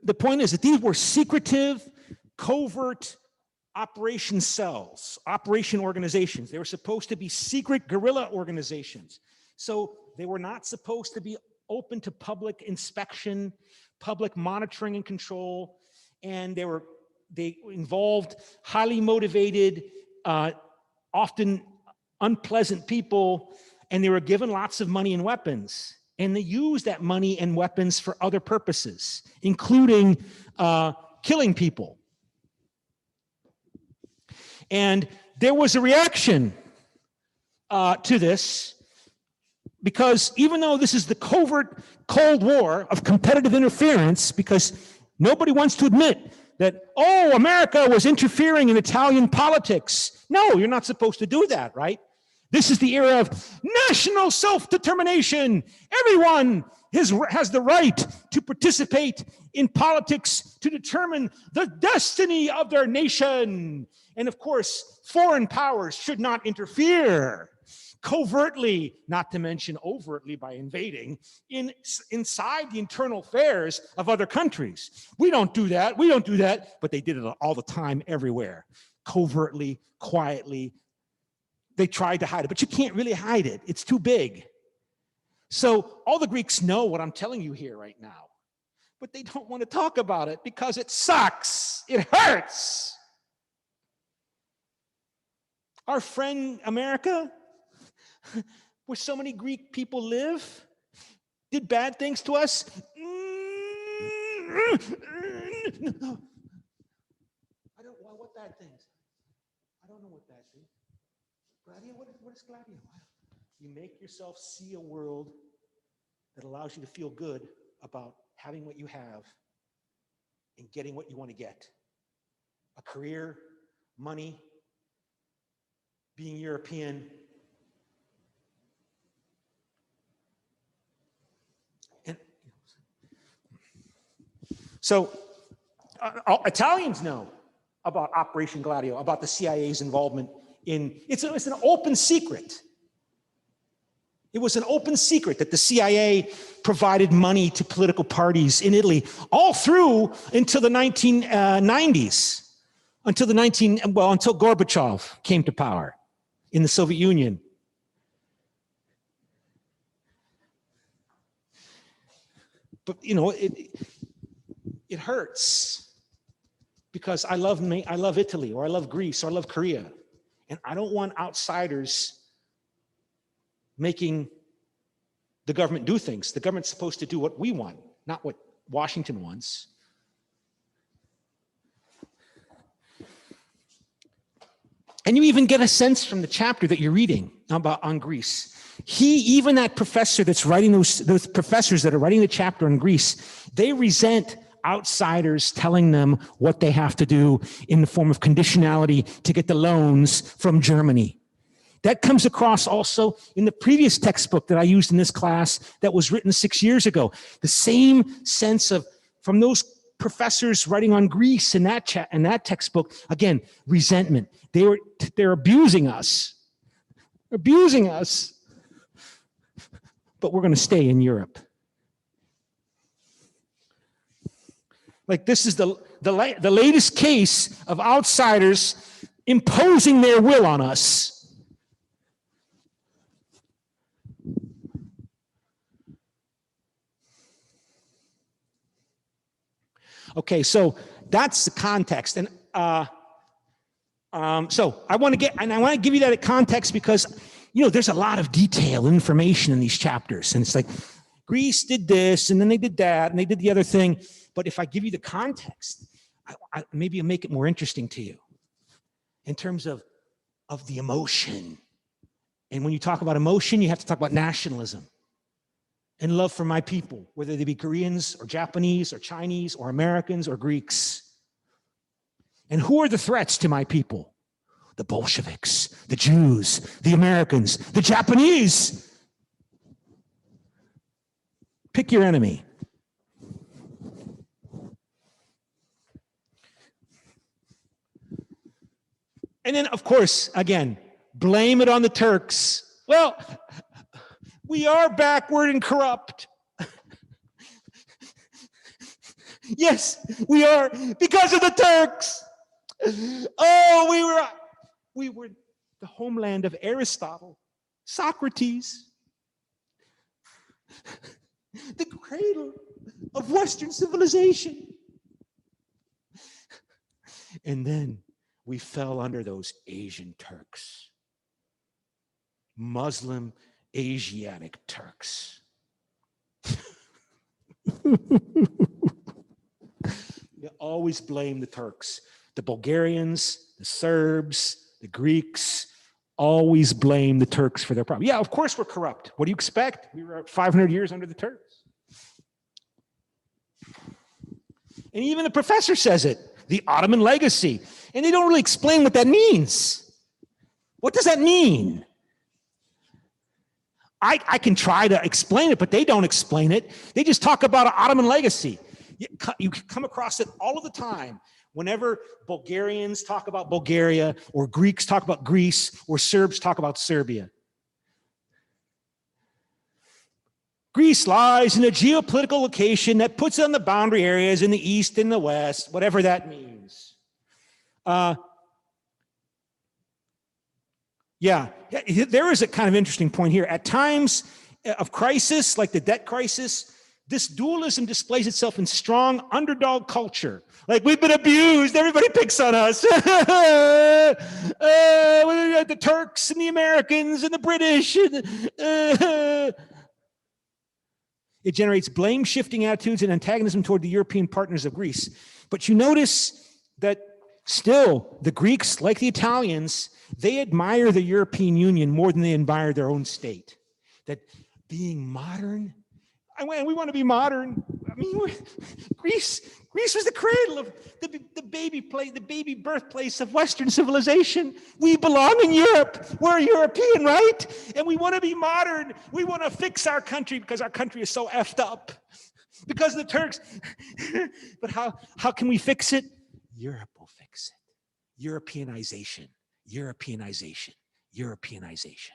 The point is that these were secretive, covert operation cells, operation organizations. They were supposed to be secret guerrilla organizations. So they were not supposed to be open to public inspection, public monitoring and control, and they involved highly motivated, often unpleasant people, and they were given lots of money and weapons. And they used that money and weapons for other purposes, including killing people. And there was a reaction to this, because even though this is the covert Cold War of competitive interference, because nobody wants to admit that, oh, America was interfering in Italian politics. No, you're not supposed to do that, right? This is the era of national self-determination. Everyone has the right to participate in politics to determine the destiny of their nation. And of course, foreign powers should not interfere covertly, not to mention overtly by invading inside the internal affairs of other countries. We don't do that. We don't do that. But they did it all the time everywhere, covertly, quietly. They tried to hide it, but you can't really hide it. It's too big. So all the Greeks know what I'm telling you here right now, but they don't want to talk about it because it sucks. It hurts. Our friend America, where so many Greek people live, did bad things to us. I don't know what bad things. I don't know what bad things. Gladio, what is Gladio? You make yourself see a world that allows you to feel good about having what you have and getting what you want to get. A career, money, being European. And so Italians know about Operation Gladio, about the CIA's involvement in, it's an open secret. It was an open secret that the CIA provided money to political parties in Italy all through until the 1990s, until Gorbachev came to power in the Soviet Union. But you know, it hurts because I love Italy, or I love Greece, or I love Korea, and I don't want outsiders making the government do things. The government's supposed to do what we want, not what Washington wants. And you even get a sense from the chapter that you're reading on Greece. Even that professor that's writing those professors that are writing the chapter on Greece, they resent outsiders telling them what they have to do in the form of conditionality to get the loans from Germany. That comes across also in the previous textbook that I used in this class that was written 6 years ago. The same sense of, from those professors writing on Greece in that textbook, again, resentment. They're abusing us. Abusing us. But we're going to stay in Europe. Like, this is the latest case of outsiders imposing their will on us. Okay, so that's the context, and so I want to give you that context because, you know, there's a lot of detail, information in these chapters, and it's like Greece did this, and then they did that, and they did the other thing. But if I give you the context, maybe it'll make it more interesting to you in terms of the emotion. And when you talk about emotion, you have to talk about nationalism and love for my people, whether they be Koreans or Japanese or Chinese or Americans or Greeks. And who are the threats to my people? The Bolsheviks, the Jews, the Americans, the Japanese. Pick your enemy. And then, of course, again, blame it on the Turks. Well, we are backward and corrupt. Yes, we are, because of the Turks. Oh, we were the homeland of Aristotle, Socrates, the cradle of Western civilization. And then we fell under those Asian Turks, Muslim Asiatic Turks. You always blame the Turks. The Bulgarians, the Serbs, the Greeks, always blame the Turks for their problem. Yeah, of course we're corrupt. What do you expect? We were 500 years under the Turks. And even the professor says it. the Ottoman legacy. And they don't really explain what that means. What does that mean? I can try to explain it, but they don't explain it. They just talk about an Ottoman legacy. You come across it all of the time. Whenever Bulgarians talk about Bulgaria, or Greeks talk about Greece, or Serbs talk about Serbia. Greece lies in a geopolitical location that puts it on the boundary areas in the east and the west, whatever that means. Yeah, there is a kind of interesting point here. At times of crisis, like the debt crisis, this dualism displays itself in strong underdog culture. Like, we've been abused, everybody picks on us. The Turks and the Americans and the British. It generates blame-shifting attitudes and antagonism toward the European partners of Greece. But you notice that still, the Greeks, like the Italians, they admire the European Union more than they admire their own state. That being modern, we want to be modern. I mean, Greece was the cradle of the baby birthplace of Western civilization. We belong in Europe. We're European, right? And we want to be modern. We want to fix our country because our country is so effed up because of the Turks. But how can we fix it? Europe will fix it. Europeanization, Europeanization, Europeanization.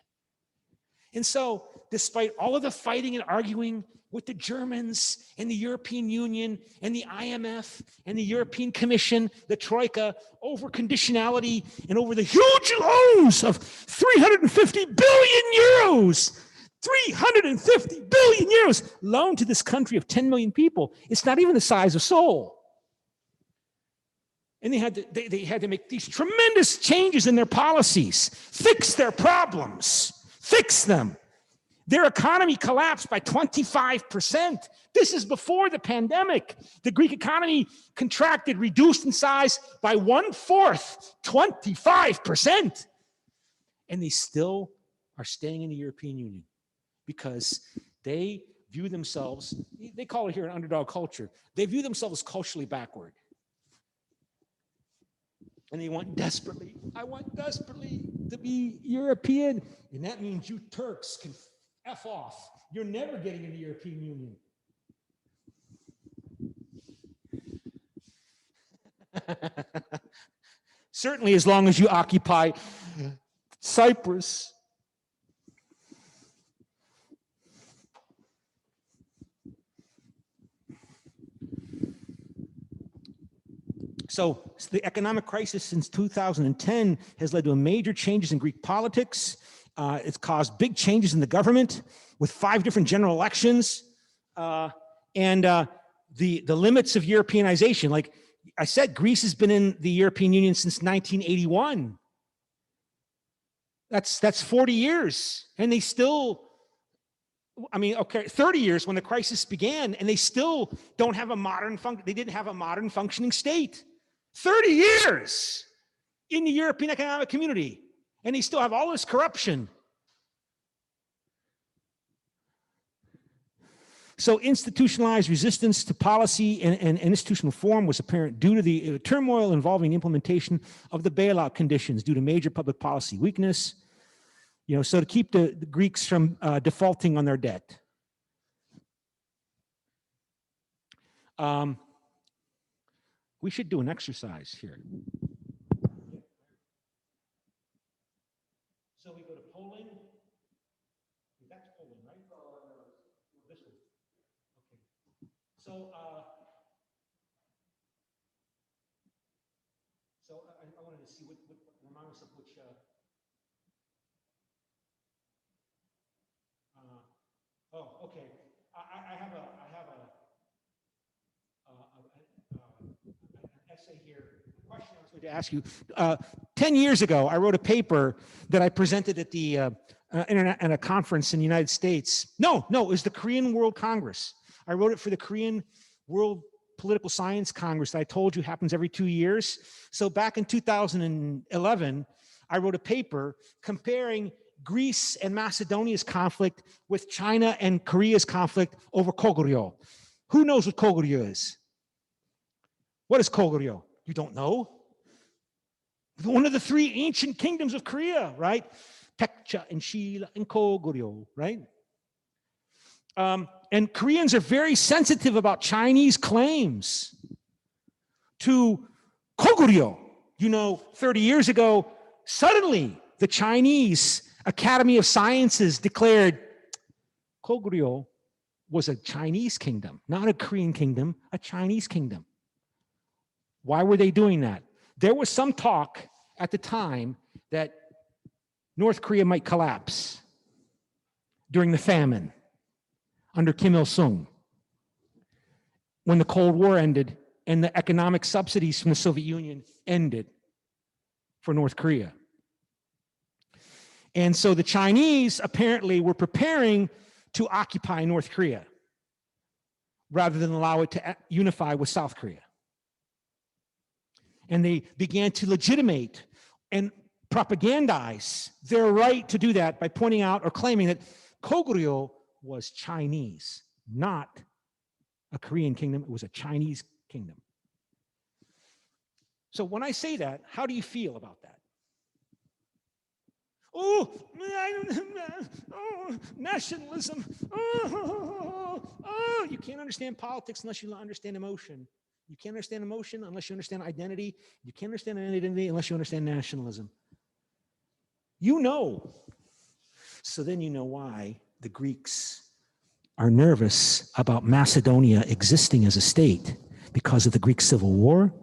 And so, despite all of the fighting and arguing with the Germans and the European Union and the IMF and the European Commission, the Troika, over conditionality and over the huge loans of 350 billion euros, 350 billion euros loaned to this country of 10 million people. It's not even the size of Seoul. And they had to make these tremendous changes in their policies, fix their problems, fix them. Their economy collapsed by 25%. This is before the pandemic. The Greek economy contracted, reduced in size by 1/4, 25%. And they still are staying in the European Union because they view themselves, they call it here an underdog culture, they view themselves culturally backward. And they want desperately, I want desperately to be European. And that means you Turks can F off. You're never getting in the European Union. Certainly as long as you occupy Cyprus. So the economic crisis since 2010 has led to major changes in Greek politics. It's caused big changes in the government with 5 different general elections and the limits of Europeanization. Like I said, Greece has been in the European Union since 1981. That's 40 years, and they still, I mean, okay, 30 years when the crisis began, and they still don't have a modern they didn't have a modern functioning state. 30 years in the European Economic Community, and they still have all this corruption. So institutionalized resistance to policy and institutional reform was apparent due to the turmoil involving implementation of the bailout conditions due to major public policy weakness. You know, so to keep the Greeks from defaulting on their debt. We should do an exercise here. So we go to Poland. That's Poland, right? This one. Okay. So, I wanted to see what remind us of which. Oh, okay. I have an essay here. The question I was going to ask you. 10 years ago, I wrote a paper that I presented at the at a conference in the United States. No, it was the Korean World Congress. I wrote it for the Korean World Political Science Congress that I told you happens every 2 years. So back in 2011, I wrote a paper comparing Greece and Macedonia's conflict with China and Korea's conflict over Koguryo. Who knows what Koguryo is? What is Koguryo? You don't know? One of the three ancient kingdoms of Korea, right? Taekcha and Shilla and Goguryeo, right? And Koreans are very sensitive about Chinese claims to Goguryeo. You know, 30 years ago, suddenly the Chinese Academy of Sciences declared Goguryeo was a Chinese kingdom, not a Korean kingdom, a Chinese kingdom. Why were they doing that? There was some talk at the time that North Korea might collapse during the famine under Kim Il-sung when the Cold War ended and the economic subsidies from the Soviet Union ended for North Korea. And so the Chinese apparently were preparing to occupy North Korea rather than allow it to unify with South Korea. And they began to legitimate and propagandize their right to do that by pointing out or claiming that Goguryeo was Chinese, not a Korean kingdom. It was a Chinese kingdom. So when I say that, how do you feel about that? Oh, nationalism. You can't understand politics unless you understand emotion. You can't understand emotion unless you understand identity. You can't understand identity unless you understand nationalism. You know. So then you know why the Greeks are nervous about Macedonia existing as a state, because of the Greek Civil War,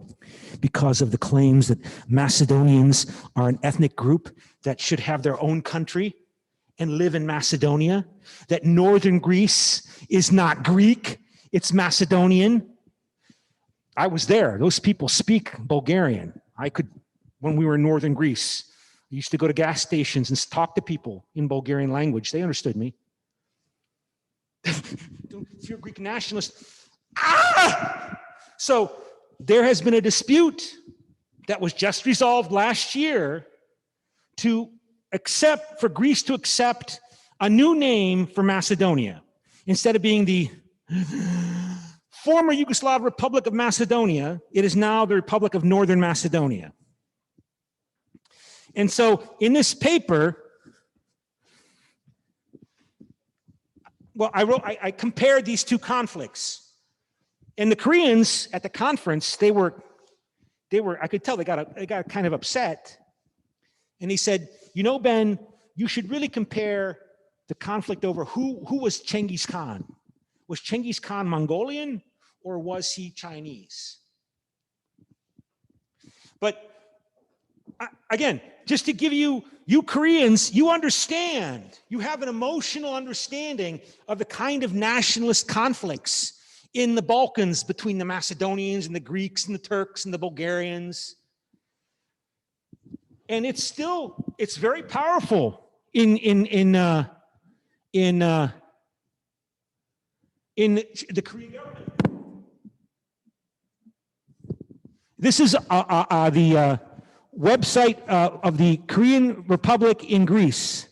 because of the claims that Macedonians are an ethnic group that should have their own country and live in Macedonia, that northern Greece is not Greek, it's Macedonian. I was there. Those people speak Bulgarian. I could, when we were in northern Greece, I used to go to gas stations and talk to people in Bulgarian language. They understood me. If you're a Greek nationalist, So there has been a dispute that was just resolved last year for Greece to accept a new name for Macedonia. Instead of being the former Yugoslav Republic of Macedonia, it is now the Republic of Northern Macedonia. And so in this paper, well, I compared these two conflicts. And the Koreans at the conference, they were, I could tell they got kind of upset. And he said, you know, Ben, you should really compare the conflict over who was Genghis Khan. Was Genghis Khan Mongolian or was he Chinese? But again, just to give you Koreans, you understand, you have an emotional understanding of the kind of nationalist conflicts in the Balkans between the Macedonians and the Greeks and the Turks and the Bulgarians. And it's very powerful in the Korean government. This is the website of the Korean Republic in Greece.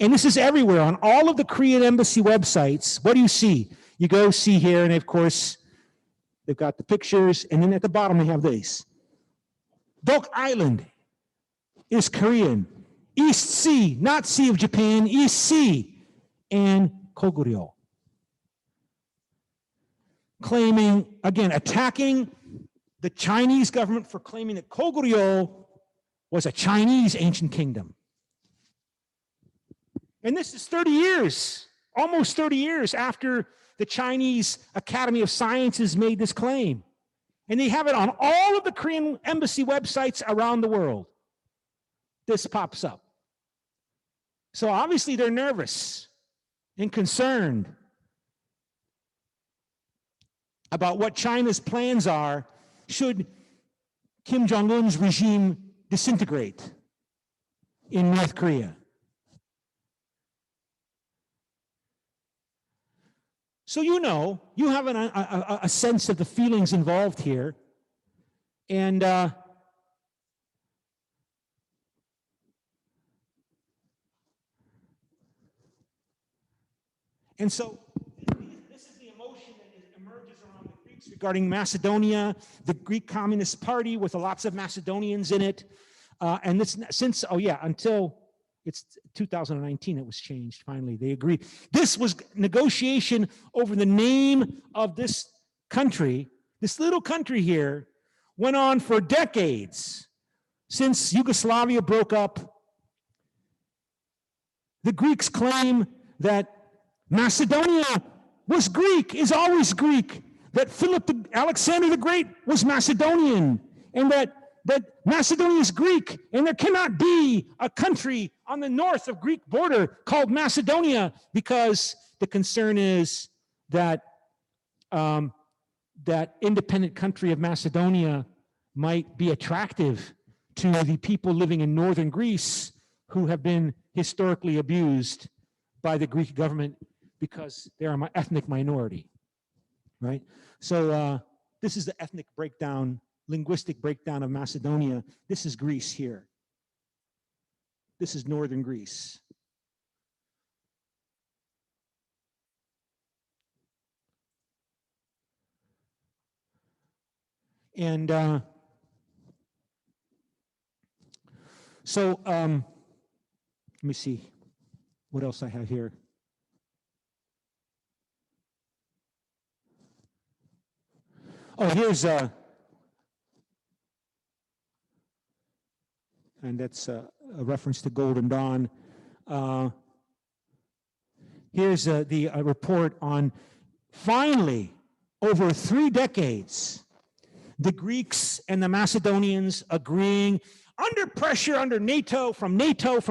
And this is everywhere on all of the Korean embassy websites. What do you see? You go see here, and of course, they've got the pictures, and then at the bottom they have this. Dok Island is Korean. East Sea, not Sea of Japan, East Sea, and Goguryeo. Claiming, again, attacking the Chinese government for claiming that Goguryeo was a Chinese ancient kingdom. And this is 30 years, almost 30 years after the Chinese Academy of Sciences made this claim. And they have it on all of the Korean embassy websites around the world. This pops up. So obviously they're nervous and concerned about what China's plans are should Kim Jong-un's regime disintegrate in North Korea. So you know, you have a sense of the feelings involved here. And so this is the emotion that emerges around the Greeks Greeks regarding Macedonia, the Greek Communist Party with lots of Macedonians in it. And this since, oh yeah, until it's 2019, it was changed finally. They agreed. This was negotiation over the name of this country. This little country here went on for decades since Yugoslavia broke up. The Greeks claim that Macedonia was Greek, is always Greek, that Alexander the Great was Macedonian, and that Macedonia is Greek, and there cannot be a country on the north of Greek border called Macedonia, because the concern is that that independent country of Macedonia might be attractive to the people living in northern Greece who have been historically abused by the Greek government because they're an ethnic minority, right? So this is the ethnic breakdown, linguistic breakdown of Macedonia. This is Greece here. This is northern Greece. And so let me see what else I have here. Oh, here's and that's a reference to Golden Dawn. Here's the report on, finally, over 3 decades, the Greeks and the Macedonians agreeing under pressure, under NATO, from the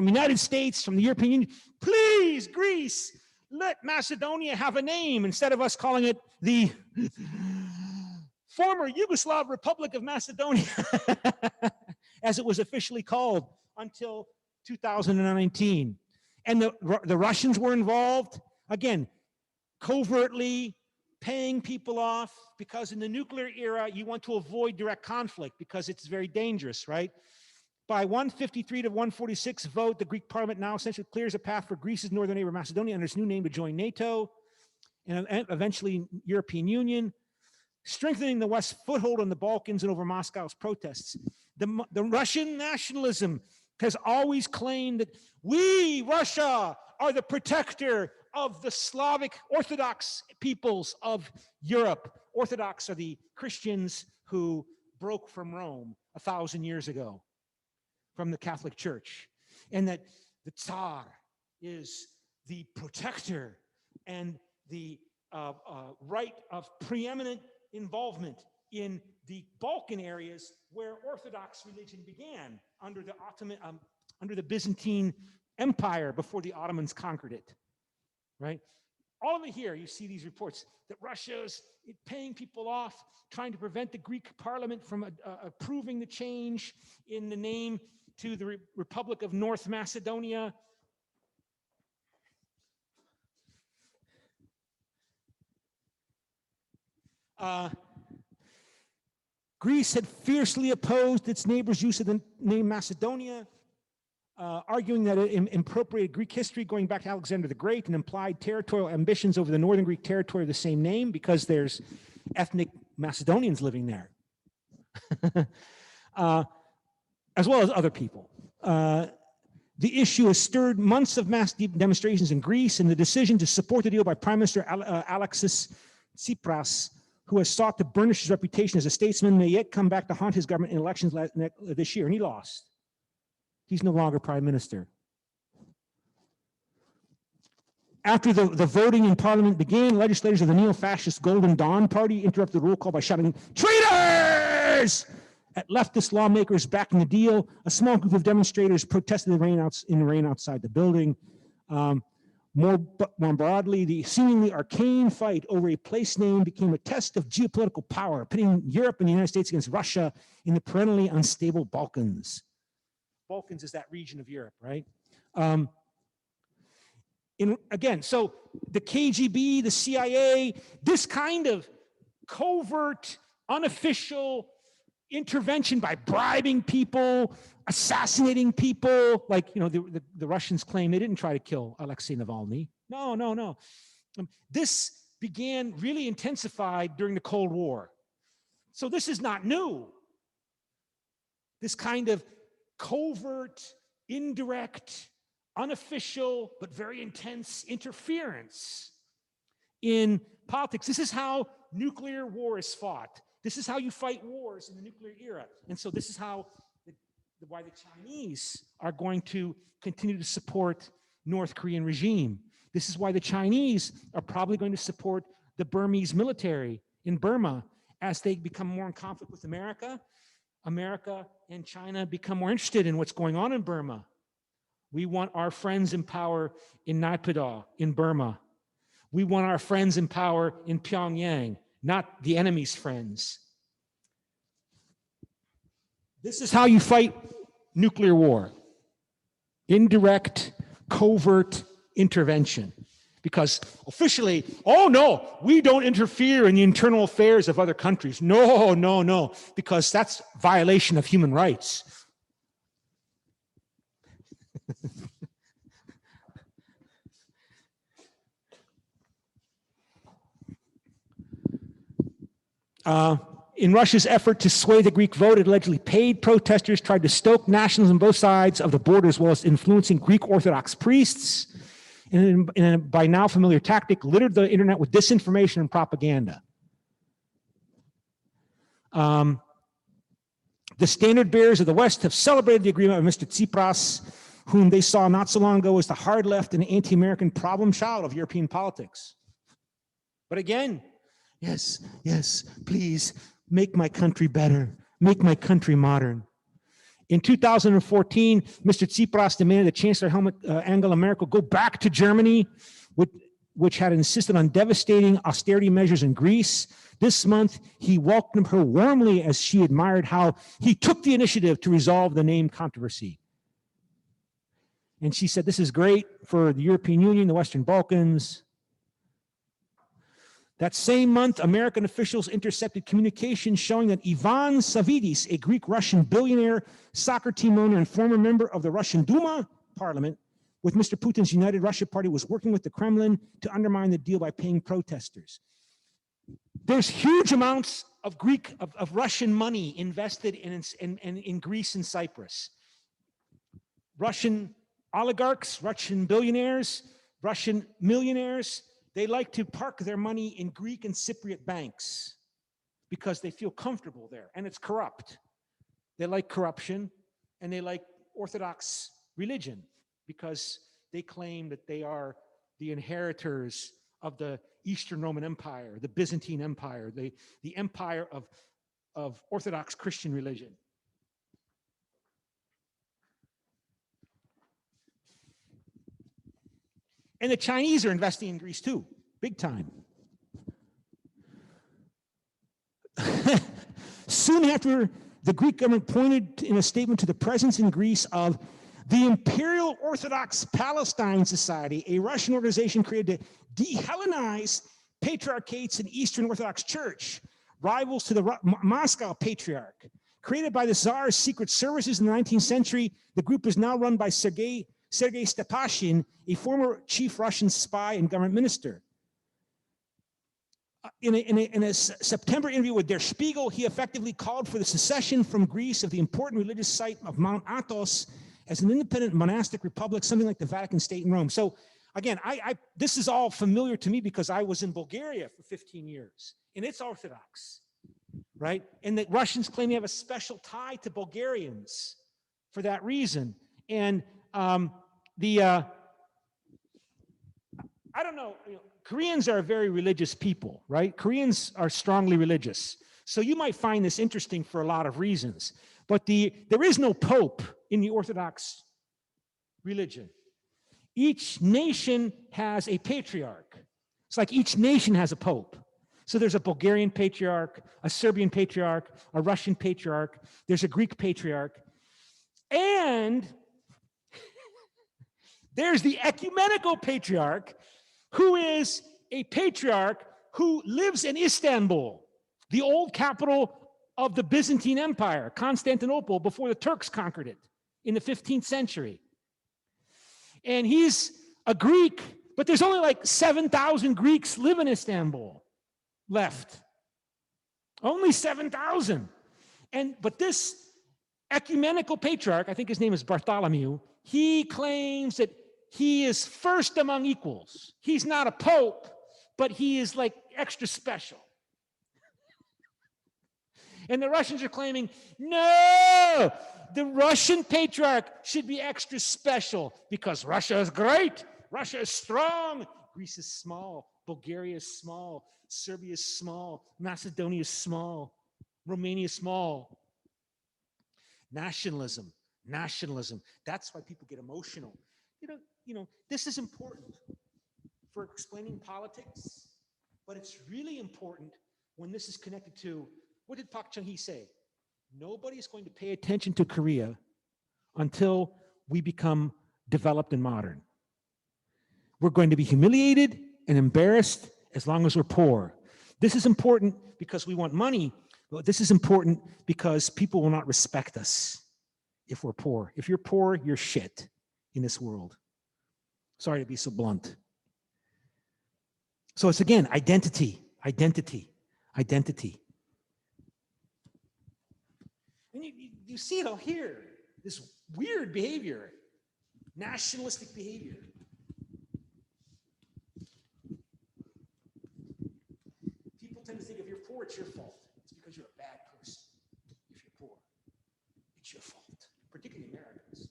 United States, from the European Union, please, Greece, let Macedonia have a name instead of us calling it the former Yugoslav Republic of Macedonia, as it was officially called until 2019. And the Russians were involved, again, covertly paying people off, because in the nuclear era, you want to avoid direct conflict because it's very dangerous, right? By 153 to 146 vote, the Greek parliament now essentially clears a path for Greece's northern neighbor Macedonia under its new name to join NATO and eventually European Union, strengthening the West's foothold on the Balkans and over Moscow's protests. The Russian nationalism has always claimed that we, Russia, are the protector of the Slavic Orthodox peoples of Europe. Orthodox are the Christians who broke from Rome 1,000 years ago, from the Catholic Church, and that the Tsar is the protector and the right of preeminent involvement in the Balkan areas where Orthodox religion began under the under the Byzantine Empire before the Ottomans conquered it, right? All of it here, you see these reports that Russia's paying people off, trying to prevent the Greek parliament from approving the change in the name to the Republic of North Macedonia. Greece had fiercely opposed its neighbors' use of the name Macedonia, arguing that it appropriated Greek history going back to Alexander the Great and implied territorial ambitions over the northern Greek territory of the same name because there's ethnic Macedonians living there, as well as other people. The issue has stirred months of mass demonstrations in Greece, and the decision to support the deal by Prime Minister Alexis Tsipras, who has sought to burnish his reputation as a statesman, may yet come back to haunt his government in elections this year, and he lost. He's no longer prime minister. After the voting in parliament began, legislators of the neo-fascist Golden Dawn party interrupted the roll call by shouting, "Traitors!" at leftist lawmakers backing the deal. A small group of demonstrators protested in the rain outside the building. More broadly, the seemingly arcane fight over a place name became a test of geopolitical power, pitting Europe and the United States against Russia in the perennially unstable Balkans. Balkans is that region of Europe, right? Again, so the KGB, the CIA, this kind of covert, unofficial intervention by bribing people, assassinating people, like, you know, the Russians claim they didn't try to kill Alexei Navalny. No. This began really intensified during the Cold War. So this is not new. This kind of covert, indirect, unofficial, but very intense interference in politics. This is how nuclear war is fought. This is how you fight wars in the nuclear era. And so this is how why the Chinese are going to continue to support North Korean regime. This is why the Chinese are probably going to support the Burmese military in Burma as they become more in conflict with America. America and China become more interested in what's going on in Burma. We want our friends in power in Naypyidaw, in Burma. We want our friends in power in Pyongyang, not the enemy's friends. This is how you fight nuclear war. Indirect, covert intervention. Because officially, oh no, we don't interfere in the internal affairs of other countries. No, no, no, because that's violation of human rights. In Russia's effort to sway the Greek vote, it allegedly paid protesters, tried to stoke nationalism on both sides of the border, as well as influencing Greek Orthodox priests, and in a by now familiar tactic, littered the internet with disinformation and propaganda. The standard bearers of the West have celebrated the agreement with Mr. Tsipras, whom they saw not so long ago as the hard left and anti-American problem child of European politics. But again, yes, yes, please make my country better, make my country modern. In 2014, Mr. Tsipras demanded that Chancellor Angela Merkel go back to Germany, which had insisted on devastating austerity measures in Greece. This month, he welcomed her warmly as she admired how he took the initiative to resolve the name controversy. And she said, this is great for the European Union, the Western Balkans. That same month, American officials intercepted communications showing that Ivan Savvidis, a Greek-Russian billionaire, soccer team owner, and former member of the Russian Duma parliament, with Mr. Putin's United Russia Party, was working with the Kremlin to undermine the deal by paying protesters. There's huge amounts of Russian money invested in Greece and Cyprus. Russian oligarchs, Russian billionaires, Russian millionaires, they like to park their money in Greek and Cypriot banks because they feel comfortable there, and it's corrupt. They like corruption, and they like Orthodox religion because they claim that they are the inheritors of the Eastern Roman Empire, the Byzantine Empire, the empire of Orthodox Christian religion. And the Chinese are investing in Greece too, big time. Soon after, the Greek government pointed in a statement to the presence in Greece of the Imperial Orthodox Palestine Society, a Russian organization created to de-Hellenize patriarchates in Eastern Orthodox Church, rivals to the Moscow Patriarch. Created by the Tsar's secret services in the 19th century, the group is now run by Sergei Stepashin, a former chief Russian spy and government minister. In a September interview with Der Spiegel, he effectively called for the secession from Greece of the important religious site of Mount Athos as an independent monastic republic, something like the Vatican State in Rome. So again, this is all familiar to me because I was in Bulgaria for 15 years, and it's Orthodox, right? And the Russians claim they have a special tie to Bulgarians for that reason. And I don't know, Koreans are a very religious people, right? Koreans are strongly religious. So you might find this interesting for a lot of reasons. But there is no pope in the Orthodox religion. Each nation has a patriarch. It's like each nation has a pope. So there's a Bulgarian patriarch, a Serbian patriarch, a Russian patriarch, there's a Greek patriarch, and there's the ecumenical patriarch, who is a patriarch who lives in Istanbul, the old capital of the Byzantine Empire, Constantinople, before the Turks conquered it in the 15th century. And he's a Greek But there's only like 7,000 Greeks live in Istanbul left. Only 7,000. But this ecumenical patriarch, I think his name is Bartholomew, he claims that he is first among equals. He's not a pope, but he is like extra special. And the Russians are claiming, no, the Russian patriarch should be extra special because Russia is great, Russia is strong, Greece is small, Bulgaria is small, Serbia is small, Macedonia is small, Romania is small. Nationalism. That's why people get emotional. This is important for explaining politics, but it's really important when this is connected to, what did Park Chung-hee say? Nobody's going to pay attention to Korea until we become developed and modern. We're going to be humiliated and embarrassed as long as we're poor. This is important because we want money, but this is important because people will not respect us if we're poor. If you're poor, you're shit in this world. Sorry to be so blunt. So it's again, identity. And you see it all here, this weird behavior, nationalistic behavior. People tend to think if you're poor, it's your fault. It's because you're a bad person. If you're poor, it's your fault, particularly Americans.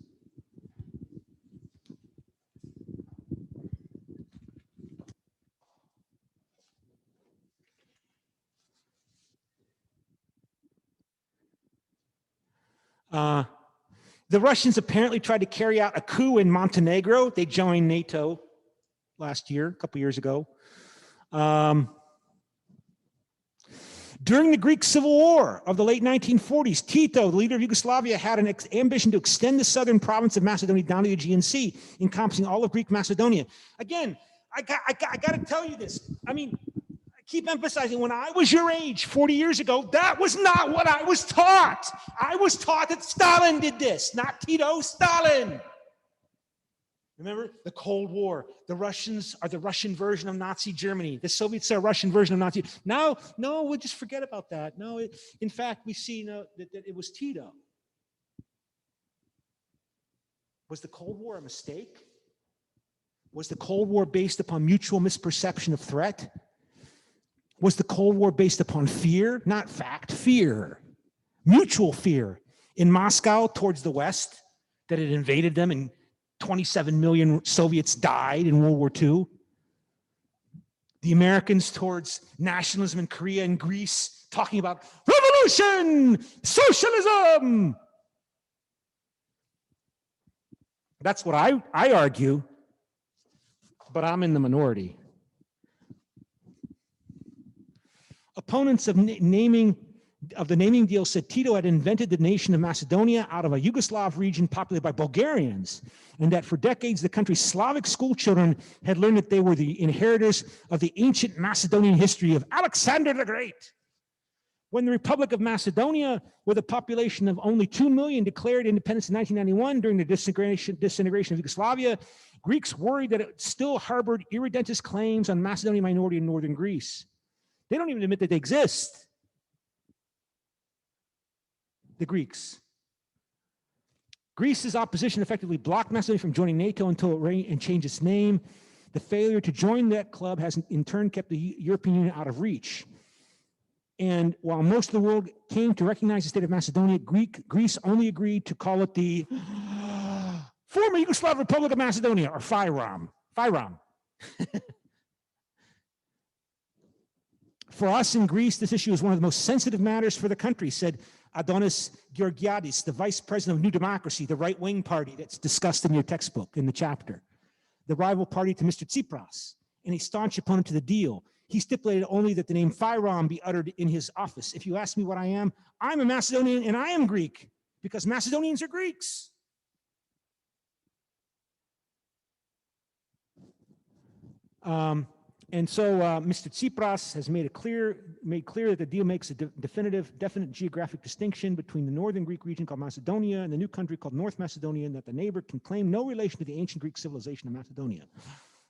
The Russians apparently tried to carry out a coup in Montenegro. They joined NATO last year, a couple years ago. During the Greek Civil War of the late 1940s, Tito, the leader of Yugoslavia, had an ambition to extend the southern province of Macedonia down to the Aegean Sea, encompassing all of Greek Macedonia. Again, I got to tell you this. I mean, I keep emphasizing, when I was your age 40 years ago, that was not what I was taught. I was taught that Stalin did this, not Tito, Stalin. Remember the Cold War? The Russians are the Russian version of Nazi Germany. The Soviets are a Russian version of Nazi. Now, no, we'll just forget about that. No, in fact, we see that it was Tito. Was the Cold War a mistake? Was the Cold War based upon mutual misperception of threat? Was the Cold War based upon fear? Not fact, fear. Mutual fear in Moscow towards the West that had invaded them, and 27 million Soviets died in World War II. The Americans towards nationalism in Korea and Greece, talking about revolution, socialism. That's what I argue, but I'm in the minority. Opponents of the naming deal said Tito had invented the nation of Macedonia out of a Yugoslav region populated by Bulgarians, and that for decades the country's Slavic school children had learned that they were the inheritors of the ancient Macedonian history of Alexander the Great. When the Republic of Macedonia, with a population of only 2 million, declared independence in 1991 during the disintegration of Yugoslavia, Greeks worried that it still harbored irredentist claims on Macedonian minority in northern Greece. They don't even admit that they exist. The Greeks. Greece's opposition effectively blocked Macedonia from joining NATO until it changed its name. The failure to join that club has in turn kept the European Union out of reach. And while most of the world came to recognize the state of Macedonia, Greece only agreed to call it the former Yugoslav Republic of Macedonia, or FYROM. For us in Greece, this issue is one of the most sensitive matters for the country, said Adonis Georgiadis, the vice president of New Democracy, the right-wing party that's discussed in your textbook, in the chapter, the rival party to Mr. Tsipras, and a staunch opponent to the deal. He stipulated only that the name FYROM be uttered in his office. If you ask me what I am, I'm a Macedonian and I am Greek, because Macedonians are Greeks. And so Mr. Tsipras has made clear that the deal makes a definite geographic distinction between the northern Greek region called Macedonia and the new country called North Macedonia, and that the neighbor can claim no relation to the ancient Greek civilization of Macedonia.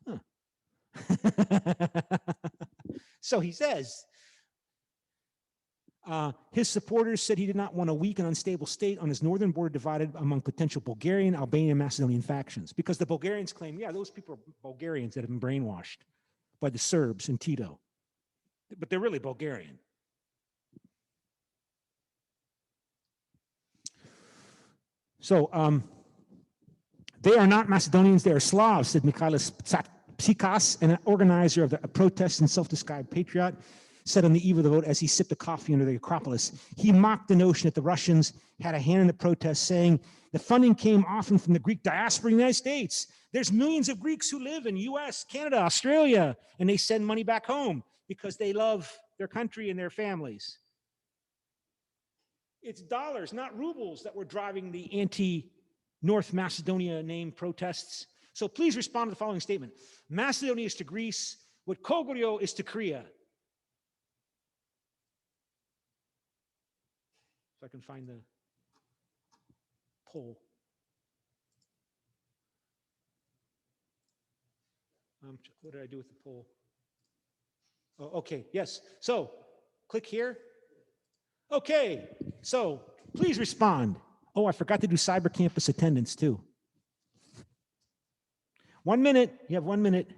Huh. So he says, his supporters said he did not want a weak and unstable state on his northern border divided among potential Bulgarian, Albanian, Macedonian factions. Because the Bulgarians claim, yeah, those people are Bulgarians that have been brainwashed by the Serbs and Tito. But they're really Bulgarian. So they are not Macedonians, they are Slavs, said Mikhailis Psikas, an organizer of the protests and self-described patriot, said on the eve of the vote as he sipped a coffee under the Acropolis. He mocked the notion that the Russians had a hand in the protests, saying the funding came often from the Greek diaspora in the United States. There's millions of Greeks who live in US, Canada, Australia, and they send money back home because they love their country and their families. It's dollars, not rubles, that were driving the anti-North Macedonia name protests. So please respond to the following statement. Macedonia is to Greece what Kogorio is to Korea. If I can find the poll. What did I do with the poll? Oh, okay, yes. So click here. Okay, so please respond. Oh, I forgot to do cyber campus attendance too. 1 minute, you have 1 minute.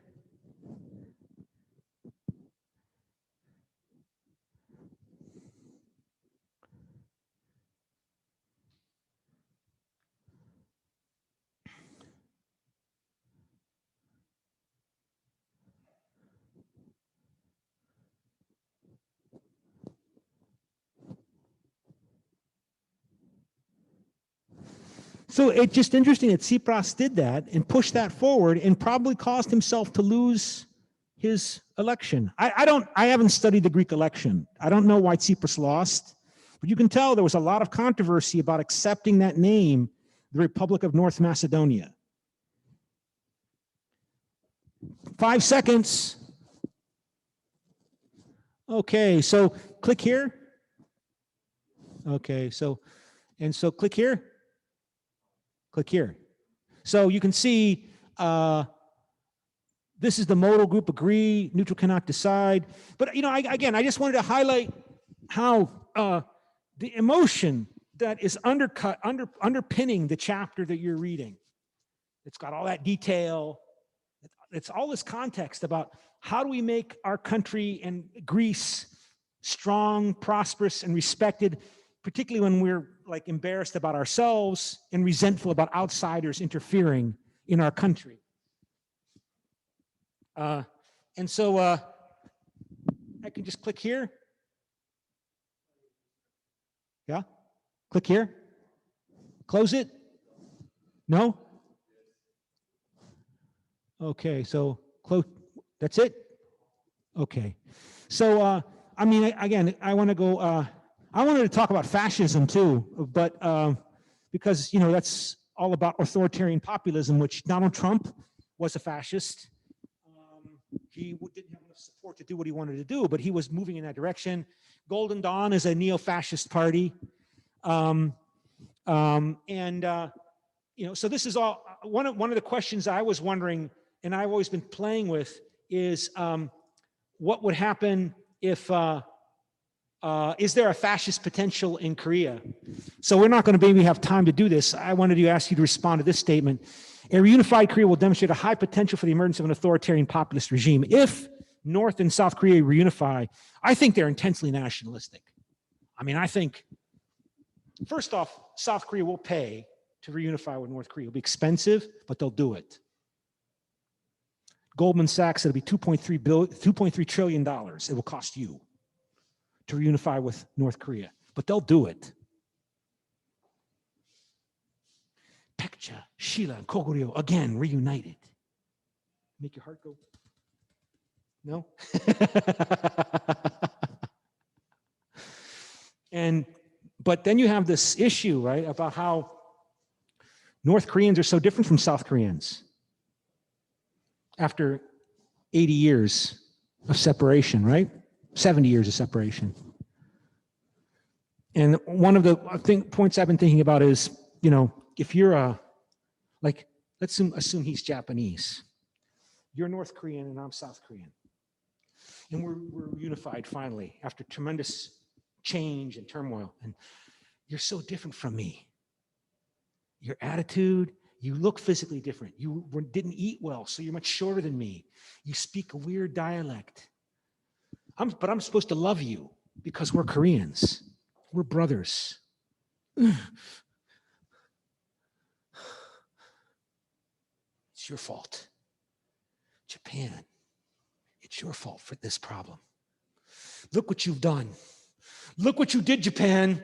So it's just interesting that Tsipras did that and pushed that forward and probably caused himself to lose his election. I haven't studied the Greek election. I don't know why Tsipras lost, but you can tell there was a lot of controversy about accepting that name, the Republic of North Macedonia. 5 seconds. Okay, so click here. Okay, so click here. Click here. So you can see this is the modal group agree, neutral cannot decide. But I just wanted to highlight how the emotion that is underpinning the chapter that you're reading. It's got all that detail. It's all this context about how do we make our country and Greece strong, prosperous, and respected, particularly when we're like embarrassed about ourselves and resentful about outsiders interfering in our country. And so I can just click here. Yeah, click here. Close it. No? Okay, so close. That's it? Okay. So, I mean, again, I want to go, I wanted to talk about fascism too, but because, that's all about authoritarian populism, which Donald Trump was a fascist. He didn't have enough support to do what he wanted to do, but he was moving in that direction. Golden Dawn is a neo-fascist party. So this is all, one of the questions I was wondering, and I've always been playing with, is what would happen if, is there a fascist potential in Korea? So we're not going to maybe have time to do this. I wanted to ask you to respond to this statement. A reunified Korea will demonstrate a high potential for the emergence of an authoritarian populist regime. If North and South Korea reunify, I think they're intensely nationalistic. I mean, I think, first off, South Korea will pay to reunify with North Korea. It'll be expensive, but they'll do it. Goldman Sachs, it'll be $2.3 trillion it will cost you to reunify with North Korea, but they'll do it. Pekcha, Sheila, and Kogorio, again, reunited. Make your heart go, no? But then you have this issue, right, about how North Koreans are so different from South Koreans after 80 years of separation, right? 70 years of separation. And one of the points I've been thinking about is, if you're let's assume he's Japanese. You're North Korean and I'm South Korean. And we're unified finally after tremendous change and turmoil. And you're so different from me. Your attitude, you look physically different. You didn't eat well, so you're much shorter than me. You speak a weird dialect. But I'm supposed to love you because we're Koreans. We're brothers. It's your fault. Japan, it's your fault for this problem. Look what you've done. Look what you did, Japan.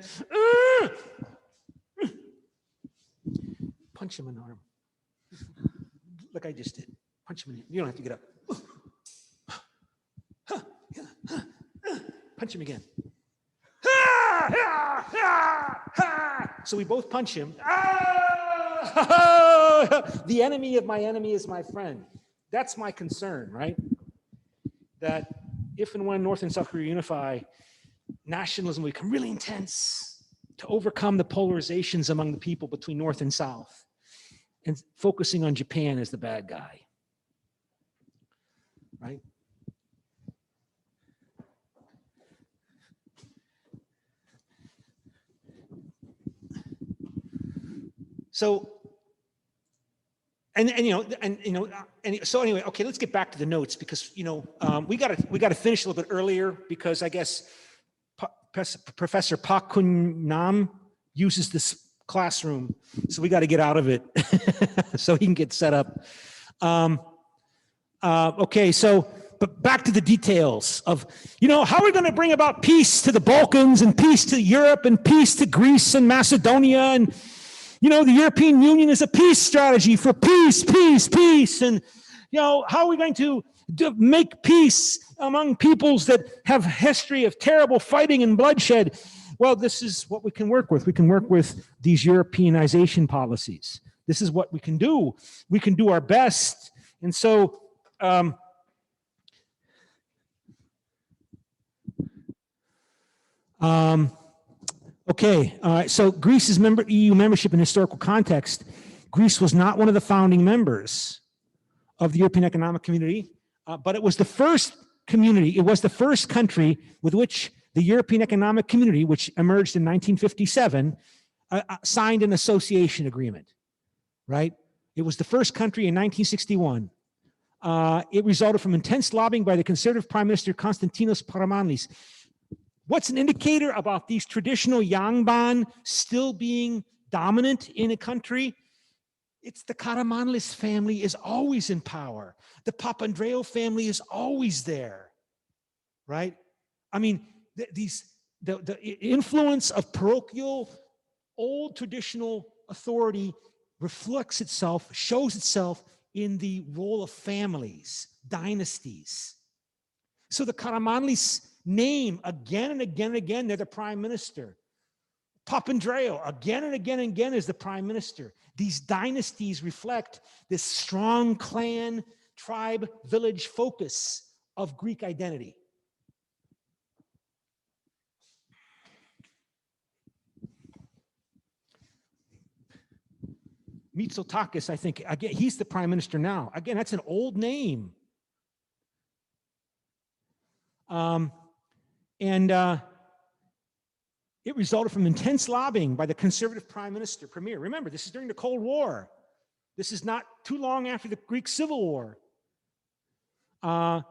Punch him in the arm. Like I just did. Punch him in the arm. You don't have to get up. Punch him again. So we both punch him. The enemy of my enemy is my friend. That's my concern, right? That if and when North and South Korea unify, nationalism will become really intense to overcome the polarizations among the people between North and South, and focusing on Japan as the bad guy, right? So, so anyway, okay, let's get back to the notes because we gotta finish a little bit earlier because I guess Professor Park Kun Nam uses this classroom, so we got to get out of it so he can get set up. Okay, so but back to the details of how are we going to bring about peace to the Balkans and peace to Europe and peace to Greece and Macedonia and. The European Union is a peace strategy for peace. And, how are we going to make peace among peoples that have a history of terrible fighting and bloodshed? Well, this is what we can work with. We can work with these Europeanization policies. This is what we can do. We can do our best. And so, okay, all right, so Greece's EU membership in historical context, Greece was not one of the founding members of the European Economic Community, but it was the first community, it was the first country with which the European Economic Community, which emerged in 1957, signed an association agreement, right? It was the first country in 1961. It resulted from intense lobbying by the conservative Prime Minister Konstantinos Karamanlis. What's an indicator about these traditional Yangban still being dominant in a country? It's the Karamanlis family is always in power. The Papandreou family is always there, right? I mean, the influence of parochial, old traditional authority reflects itself, shows itself in the role of families, dynasties. So the Karamanlis name again and again and again, they're the prime minister. Papandreou again and again and again is the prime minister. These dynasties reflect this strong clan, tribe, village focus of Greek identity. Mitsotakis, I think, again, he's the prime minister now. Again, that's an old name. It resulted from intense lobbying by the conservative prime minister, premier. Remember, this is during the Cold War. This is not too long after the Greek Civil War. There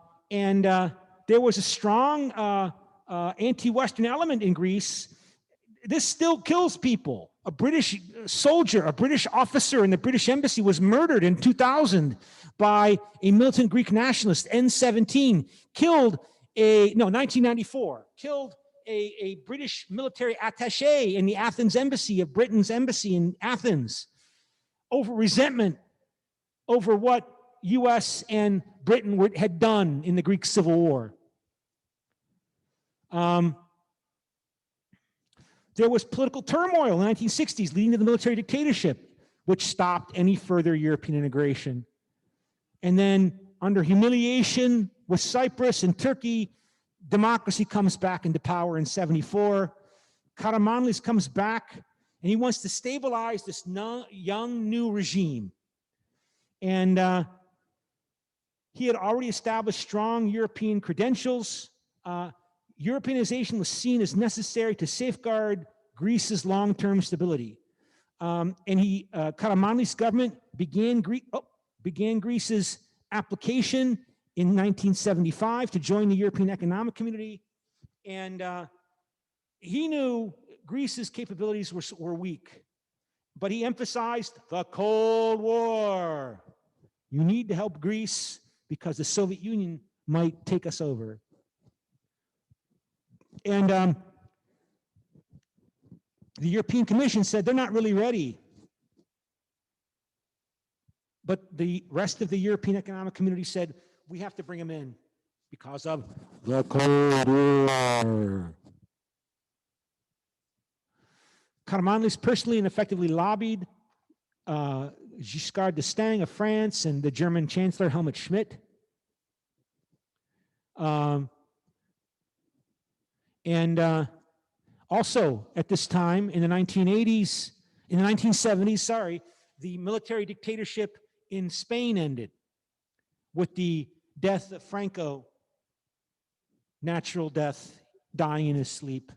was a strong anti-Western element in Greece. This still kills people. A British soldier, a British officer in the British embassy was murdered in 2000 by a militant Greek nationalist, N17, 1994, killed a British military attaché in the Athens embassy of Britain's embassy in Athens over resentment over what US and Britain had done in the Greek Civil War. There was political turmoil in the 1960s leading to the military dictatorship, which stopped any further European integration. And then under humiliation with Cyprus and Turkey, democracy comes back into power in 1974. Karamanlis comes back and he wants to stabilize this young new regime. And He had already established strong European credentials. Europeanization was seen as necessary to safeguard Greece's long-term stability. And Karamanlis' government began Greece's application in 1975 to join the European Economic Community. And he knew Greece's capabilities were weak, but he emphasized the Cold War. You need to help Greece because the Soviet Union might take us over. And the European Commission said they're not really ready. But the rest of the European Economic Community said, we have to bring them in because of the Cold War. Karamanlis personally and effectively lobbied Giscard d'Estaing of France and the German Chancellor Helmut Schmidt. Also at this time in the 1970s, the military dictatorship in Spain ended with the death of Franco, natural death, dying in his sleep.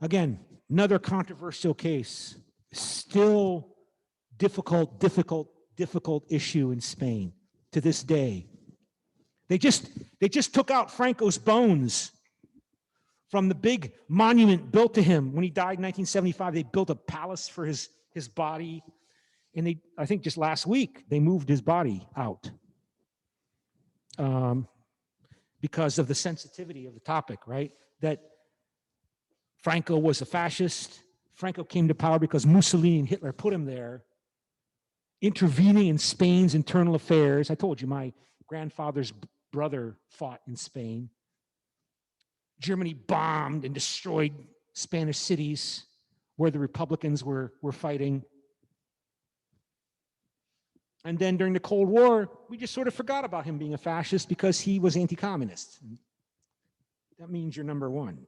Again, another controversial case, still difficult issue in Spain to this day. They just took out Franco's bones from the big monument built to him when he died in 1975. They built a palace for his body, and I think just last week they moved his body out because of the sensitivity of the topic, right? That Franco was a fascist. Franco came to power because Mussolini and Hitler put him there, intervening in Spain's internal affairs. I told you my grandfather's brother fought in Spain. Germany bombed and destroyed Spanish cities where the Republicans were fighting. And then during the Cold War, we just sort of forgot about him being a fascist because he was anti-communist. That means you're number one.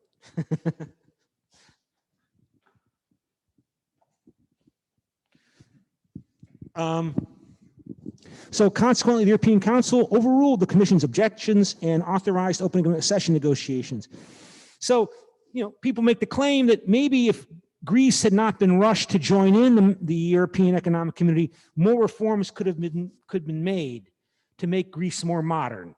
So consequently, the European Council overruled the Commission's objections and authorized opening accession negotiations. So, people make the claim that maybe if Greece had not been rushed to join in the European Economic Community, more reforms could have been made to make Greece more modern.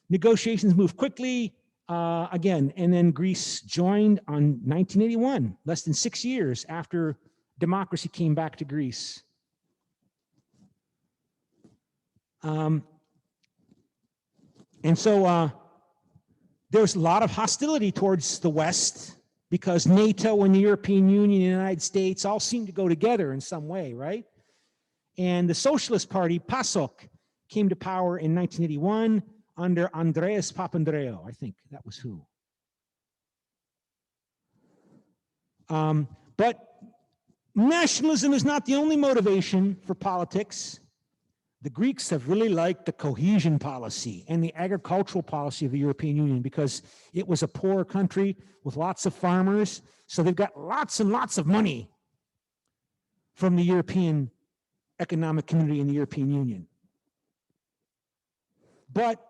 Negotiations moved quickly, again, and then Greece joined on 1981, less than 6 years after democracy came back to Greece. And so there was a lot of hostility towards the West because NATO and the European Union and the United States all seem to go together in some way, right? And the Socialist Party, PASOK, came to power in 1981 under Andreas Papandreou. I think that was who. But nationalism is not the only motivation for politics. The Greeks have really liked the cohesion policy and the agricultural policy of the European Union because it was a poor country with lots of farmers. So they've got lots and lots of money from the European Economic Community and the European Union. But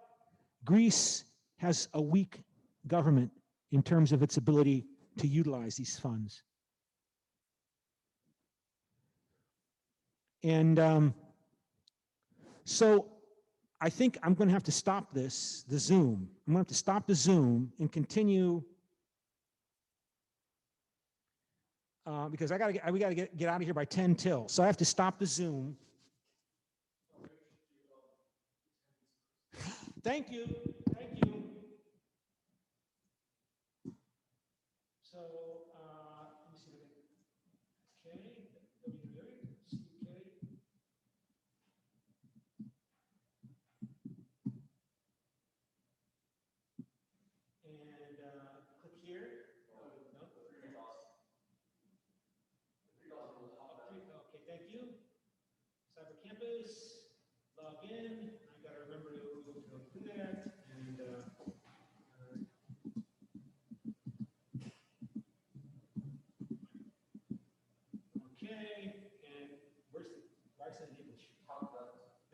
Greece has a weak government in terms of its ability to utilize these funds. And so I think I'm going to have to stop the Zoom. I'm going to have to stop the Zoom and continue because we got to get out of here by 10 till. So I have to stop the Zoom. Thank you. Thank you. So let me see. Okay. And click here. No? Okay, thank you. Cyber Campus, log in. I got to remember to do that. And okay. And where's the English?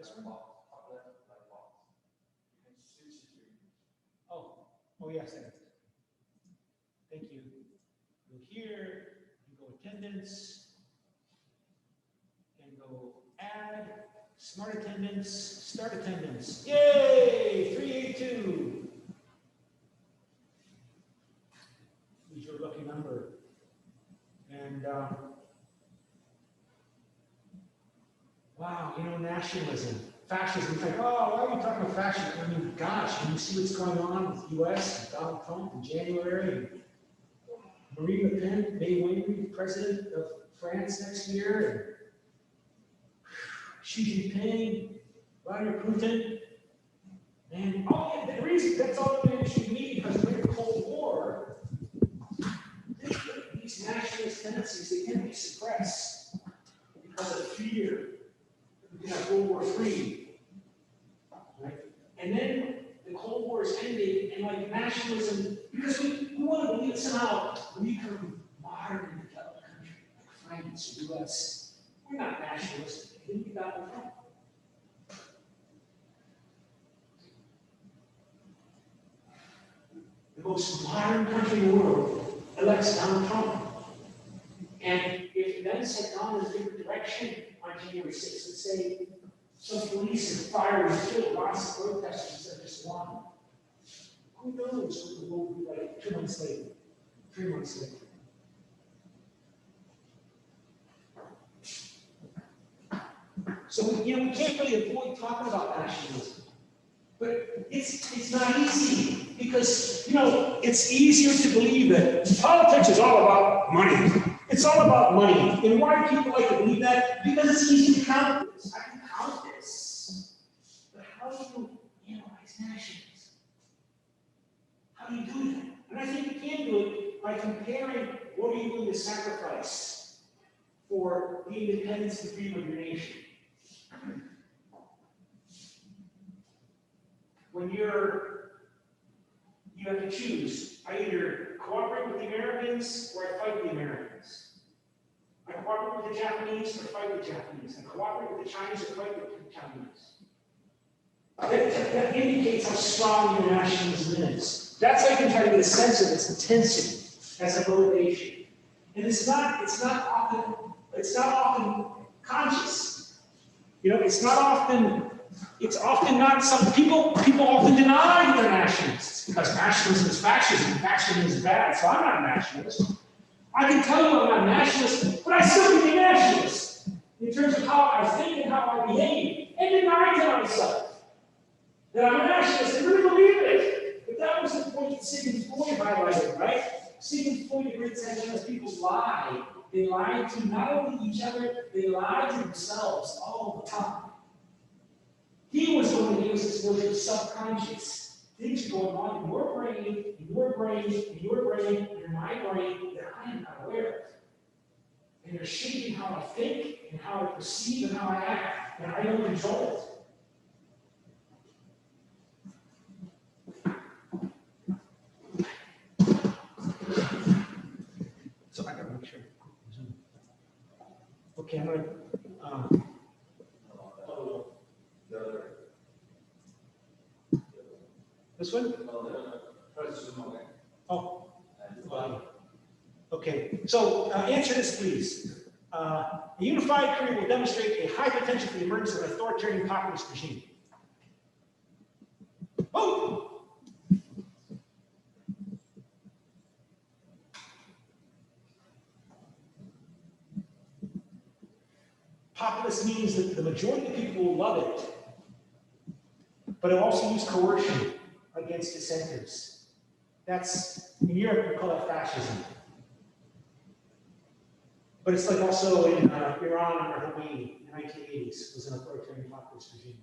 This one? Oh yes, there. Thank you. Go here, you go attendance, and go add, smart attendance, start attendance. Yay! 382. Use your lucky number. And wow, you know, nationalism, fascism. Like, oh, why are you talking about fascism? I mean, gosh, when you see what's going on with the U.S. and Donald Trump in January, and Marine Le Pen may win president of France next year, and Xi Jinping, Vladimir Putin, and all the reason that's all the industry need, because during the Cold War, these nationalist tendencies, they can be suppressed because of fear. We have World War III, right? And then the Cold War is ending, and like nationalism, because we want to believe somehow we become modern and developed country, like France, US. We're not nationalistic. We didn't get that one wrong. The most modern country in the world elects Donald Trump. And if events had gone in a different direction on January 6th, let's say some police and fire and killed lots of protesters instead of just one, who knows what the world would be like 2 months later, 3 months later. So, you know, we can't really avoid talking about nationalism. But it's not easy because, you know, it's easier to believe that politics is all about money. It's all about money. And why do people like to believe that? Because it's easy to count this. I can count this. But how do you analyze nationalism? How do you do that? And I think you can do it by comparing what are you willing to sacrifice for the independence and freedom of your nation. When you have to choose, I either cooperate with the Americans or I fight the Americans. I cooperate with the Japanese or fight the Japanese. I cooperate with the Chinese or fight the Chinese. That indicates how strong your nationalism is. That's how you can try to get a sense of its intensity as a motivation. And it's not often conscious. You know, it's often not some people often deny they're nationalists because nationalism is fascism and fascism is bad, so I'm not a nationalist. I can tell you I'm not a nationalist, but I still can be a nationalist in terms of how I think and how I behave, and deny to myself that I'm a nationalist. I really believe it. But that was the point that Sigmund Freud highlighted, right? Sigmund Freud agreed that people lie. They lie to not only each other, they lie to themselves all the time. He was the one that used this notion of subconscious. Things are going on in your brain, in your brain, in your brain, in my brain that I am not aware of. And they're shaping how I think and how I perceive and how I act, and I don't control it. So I gotta make sure. Okay, I'm gonna. This one? Oh. Okay. So answer this, please. A unified Korea will demonstrate a high potential for the emergence of an authoritarian populist regime. Oh. Populist means that the majority of people will love it, but it also use coercion against dissenters. That's, in Europe, we call that fascism. But it's like also in Iran or Khomeini in the 1980s was an authoritarian populist regime.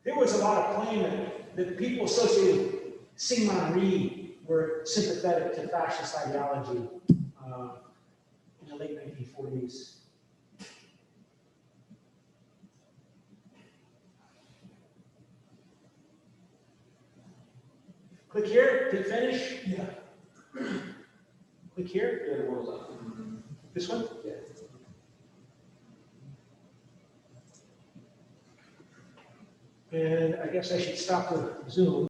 There was a lot of claim that the people associated with Syngman Rhee were sympathetic to fascist ideology in the late 1940s. Click here, hit finish. Yeah. Click here. Yeah, the one's up. This one? Yeah. And I guess I should stop the Zoom.